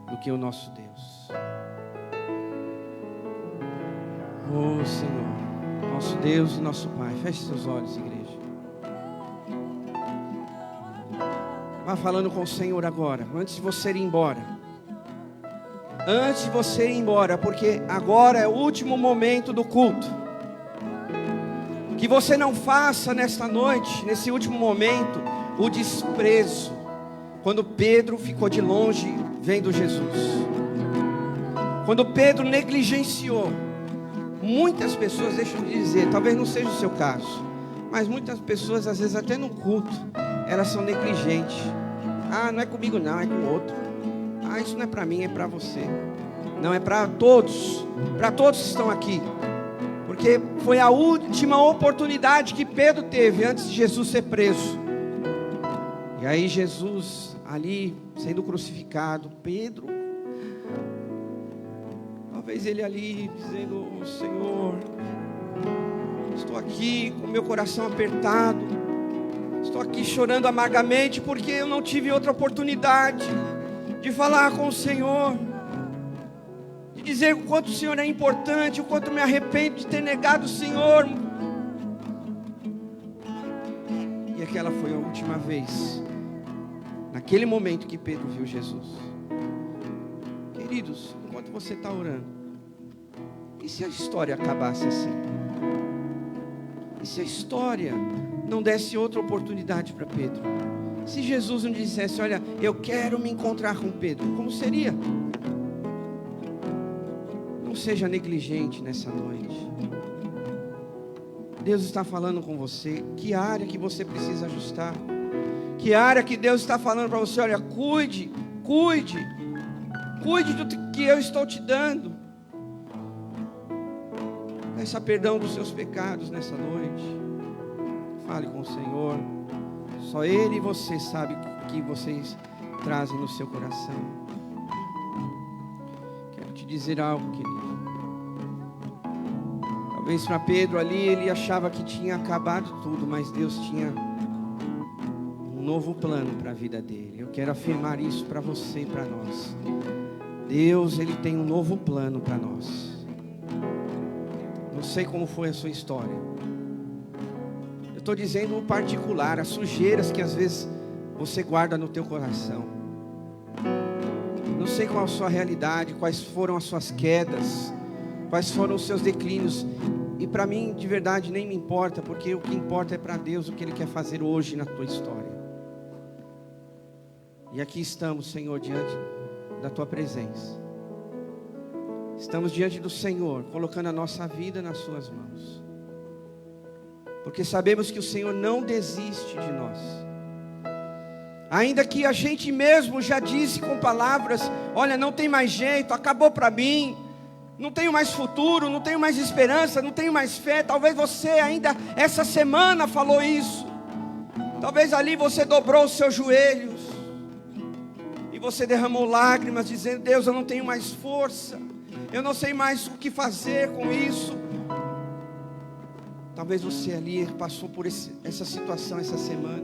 do que o nosso Deus. Oh Senhor, nosso Deus e nosso Pai. Feche seus olhos, igreja. Vá falando com o Senhor agora, antes de você ir embora. Antes de você ir embora, porque agora é o último momento do culto. Que você não faça nesta noite, nesse último momento, o desprezo. Quando Pedro ficou de longe vendo Jesus. Quando Pedro negligenciou. Muitas pessoas, deixa eu dizer, talvez não seja o seu caso, mas muitas pessoas, às vezes até no culto, elas são negligentes. Ah, não é comigo não, é com o outro. Ah, isso não é para mim, é para você. Não, é para todos que estão aqui. Porque foi a última oportunidade que Pedro teve antes de Jesus ser preso. E aí Jesus ali, sendo crucificado, Pedro, talvez ele ali dizendo, Senhor, estou aqui com meu coração apertado, estou aqui chorando amargamente, porque eu não tive outra oportunidade de falar com o Senhor, de dizer o quanto o Senhor é importante, o quanto me arrependo de ter negado o Senhor. E aquela foi a última vez, naquele momento que Pedro viu Jesus. Queridos, enquanto você está orando, e se a história acabasse assim? E se a história não desse outra oportunidade para Pedro? Se Jesus não dissesse, olha, eu quero me encontrar com Pedro, como seria? Não seja negligente nessa noite. Deus está falando com você, que área que você precisa ajustar? Que área que Deus está falando para você, olha, cuide do que eu estou te dando. Peça perdão dos seus pecados nessa noite. Fale com o Senhor. Só Ele e você sabem o que vocês trazem no seu coração. Quero te dizer algo, querido. Talvez para Pedro ali, ele achava que tinha acabado tudo, mas Deus tinha um novo plano para a vida dele. Eu quero afirmar isso para você e para nós. Deus, Ele tem um novo plano para nós. Não sei como foi a sua história. Eu estou dizendo o particular, as sujeiras que às vezes você guarda no teu coração. Não sei qual a sua realidade, quais foram as suas quedas, quais foram os seus declínios. E para mim, de verdade, nem me importa, porque o que importa é para Deus o que Ele quer fazer hoje na tua história. E aqui estamos, Senhor, diante da tua presença. Estamos diante do Senhor, colocando a nossa vida nas suas mãos. Porque sabemos que o Senhor não desiste de nós. Ainda que a gente mesmo já disse com palavras, olha, não tem mais jeito, acabou para mim, não tenho mais futuro, não tenho mais esperança, não tenho mais fé. Talvez você ainda essa semana falou isso. Talvez ali você dobrou os seus joelhos e você derramou lágrimas dizendo, Deus, eu não tenho mais força, eu não sei mais o que fazer com isso. Talvez você ali passou por essa situação essa semana.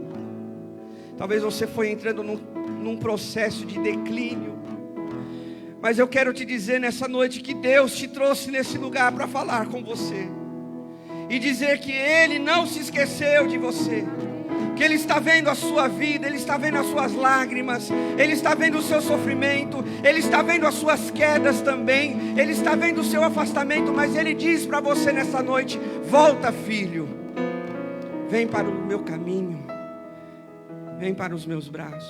Talvez você foi entrando num processo de declínio. Mas eu quero te dizer nessa noite que Deus te trouxe nesse lugar para falar com você. E dizer que Ele não se esqueceu de você. Que Ele está vendo a sua vida, Ele está vendo as suas lágrimas, Ele está vendo o seu sofrimento, Ele está vendo as suas quedas também, Ele está vendo o seu afastamento, mas Ele diz para você nessa noite, volta filho, vem para o meu caminho, vem para os meus braços,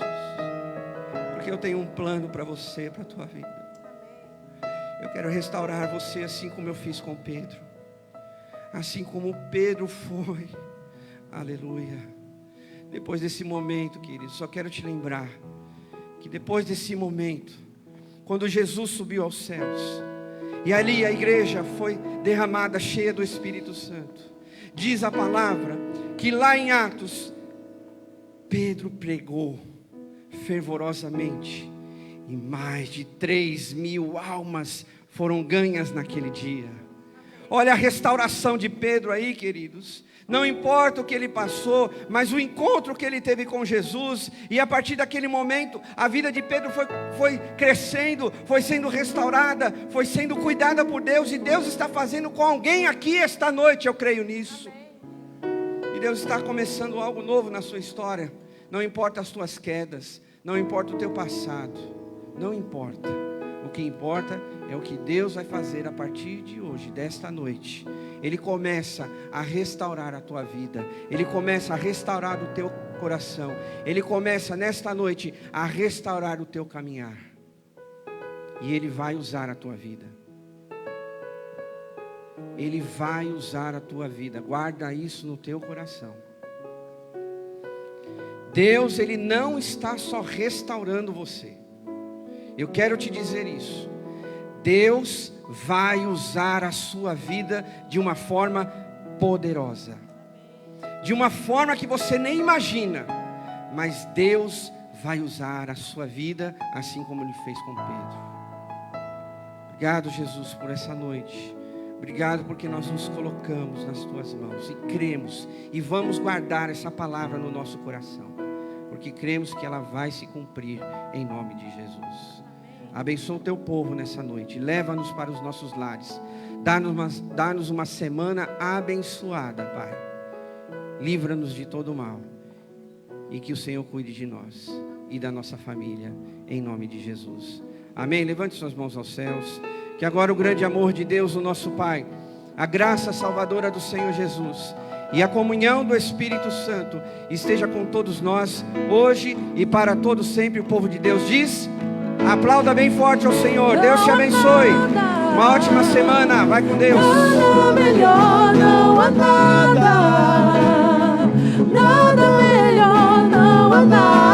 porque eu tenho um plano para você, para a tua vida. Eu quero restaurar você assim como eu fiz com Pedro. Assim como Pedro foi. Aleluia. Depois desse momento, querido, só quero te lembrar que depois desse momento, quando Jesus subiu aos céus, e ali a igreja foi derramada cheia do Espírito Santo, diz a palavra que lá em Atos, Pedro pregou fervorosamente e mais de 3.000 almas foram ganhas naquele dia. Olha a restauração de Pedro aí, queridos. Não importa o que ele passou, mas o encontro que ele teve com Jesus, e a partir daquele momento, a vida de Pedro foi crescendo, foi sendo restaurada, foi sendo cuidada por Deus, e Deus está fazendo com alguém aqui esta noite, eu creio nisso. E Deus está começando algo novo na sua história. Não importa as tuas quedas, não importa o teu passado, não importa. O que importa é o que Deus vai fazer a partir de hoje, desta noite. Ele começa a restaurar a tua vida. Ele começa a restaurar o teu coração. Ele começa nesta noite a restaurar o teu caminhar. E Ele vai usar a tua vida. Ele vai usar a tua vida. Guarda isso no teu coração. Deus, Ele não está só restaurando você. Eu quero te dizer isso. Deus vai usar a sua vida de uma forma poderosa, de uma forma que você nem imagina, mas Deus vai usar a sua vida assim como Ele fez com Pedro. Obrigado, Jesus, por essa noite. Obrigado porque nós nos colocamos nas Tuas mãos e cremos e vamos guardar essa palavra no nosso coração, porque cremos que ela vai se cumprir em nome de Jesus. Abençoa o teu povo nessa noite. Leva-nos para os nossos lares. Dá-nos uma semana abençoada, Pai. Livra-nos de todo mal. E que o Senhor cuide de nós e da nossa família, em nome de Jesus. Amém? Levante suas mãos aos céus. Que agora o grande amor de Deus, o nosso Pai, a graça salvadora do Senhor Jesus e a comunhão do Espírito Santo esteja com todos nós, hoje e para todos sempre. O povo de Deus diz... Aplauda bem forte ao Senhor. Deus te abençoe. Uma ótima semana. Vai com Deus. Nada melhor, não há nada. Nada melhor, não há nada.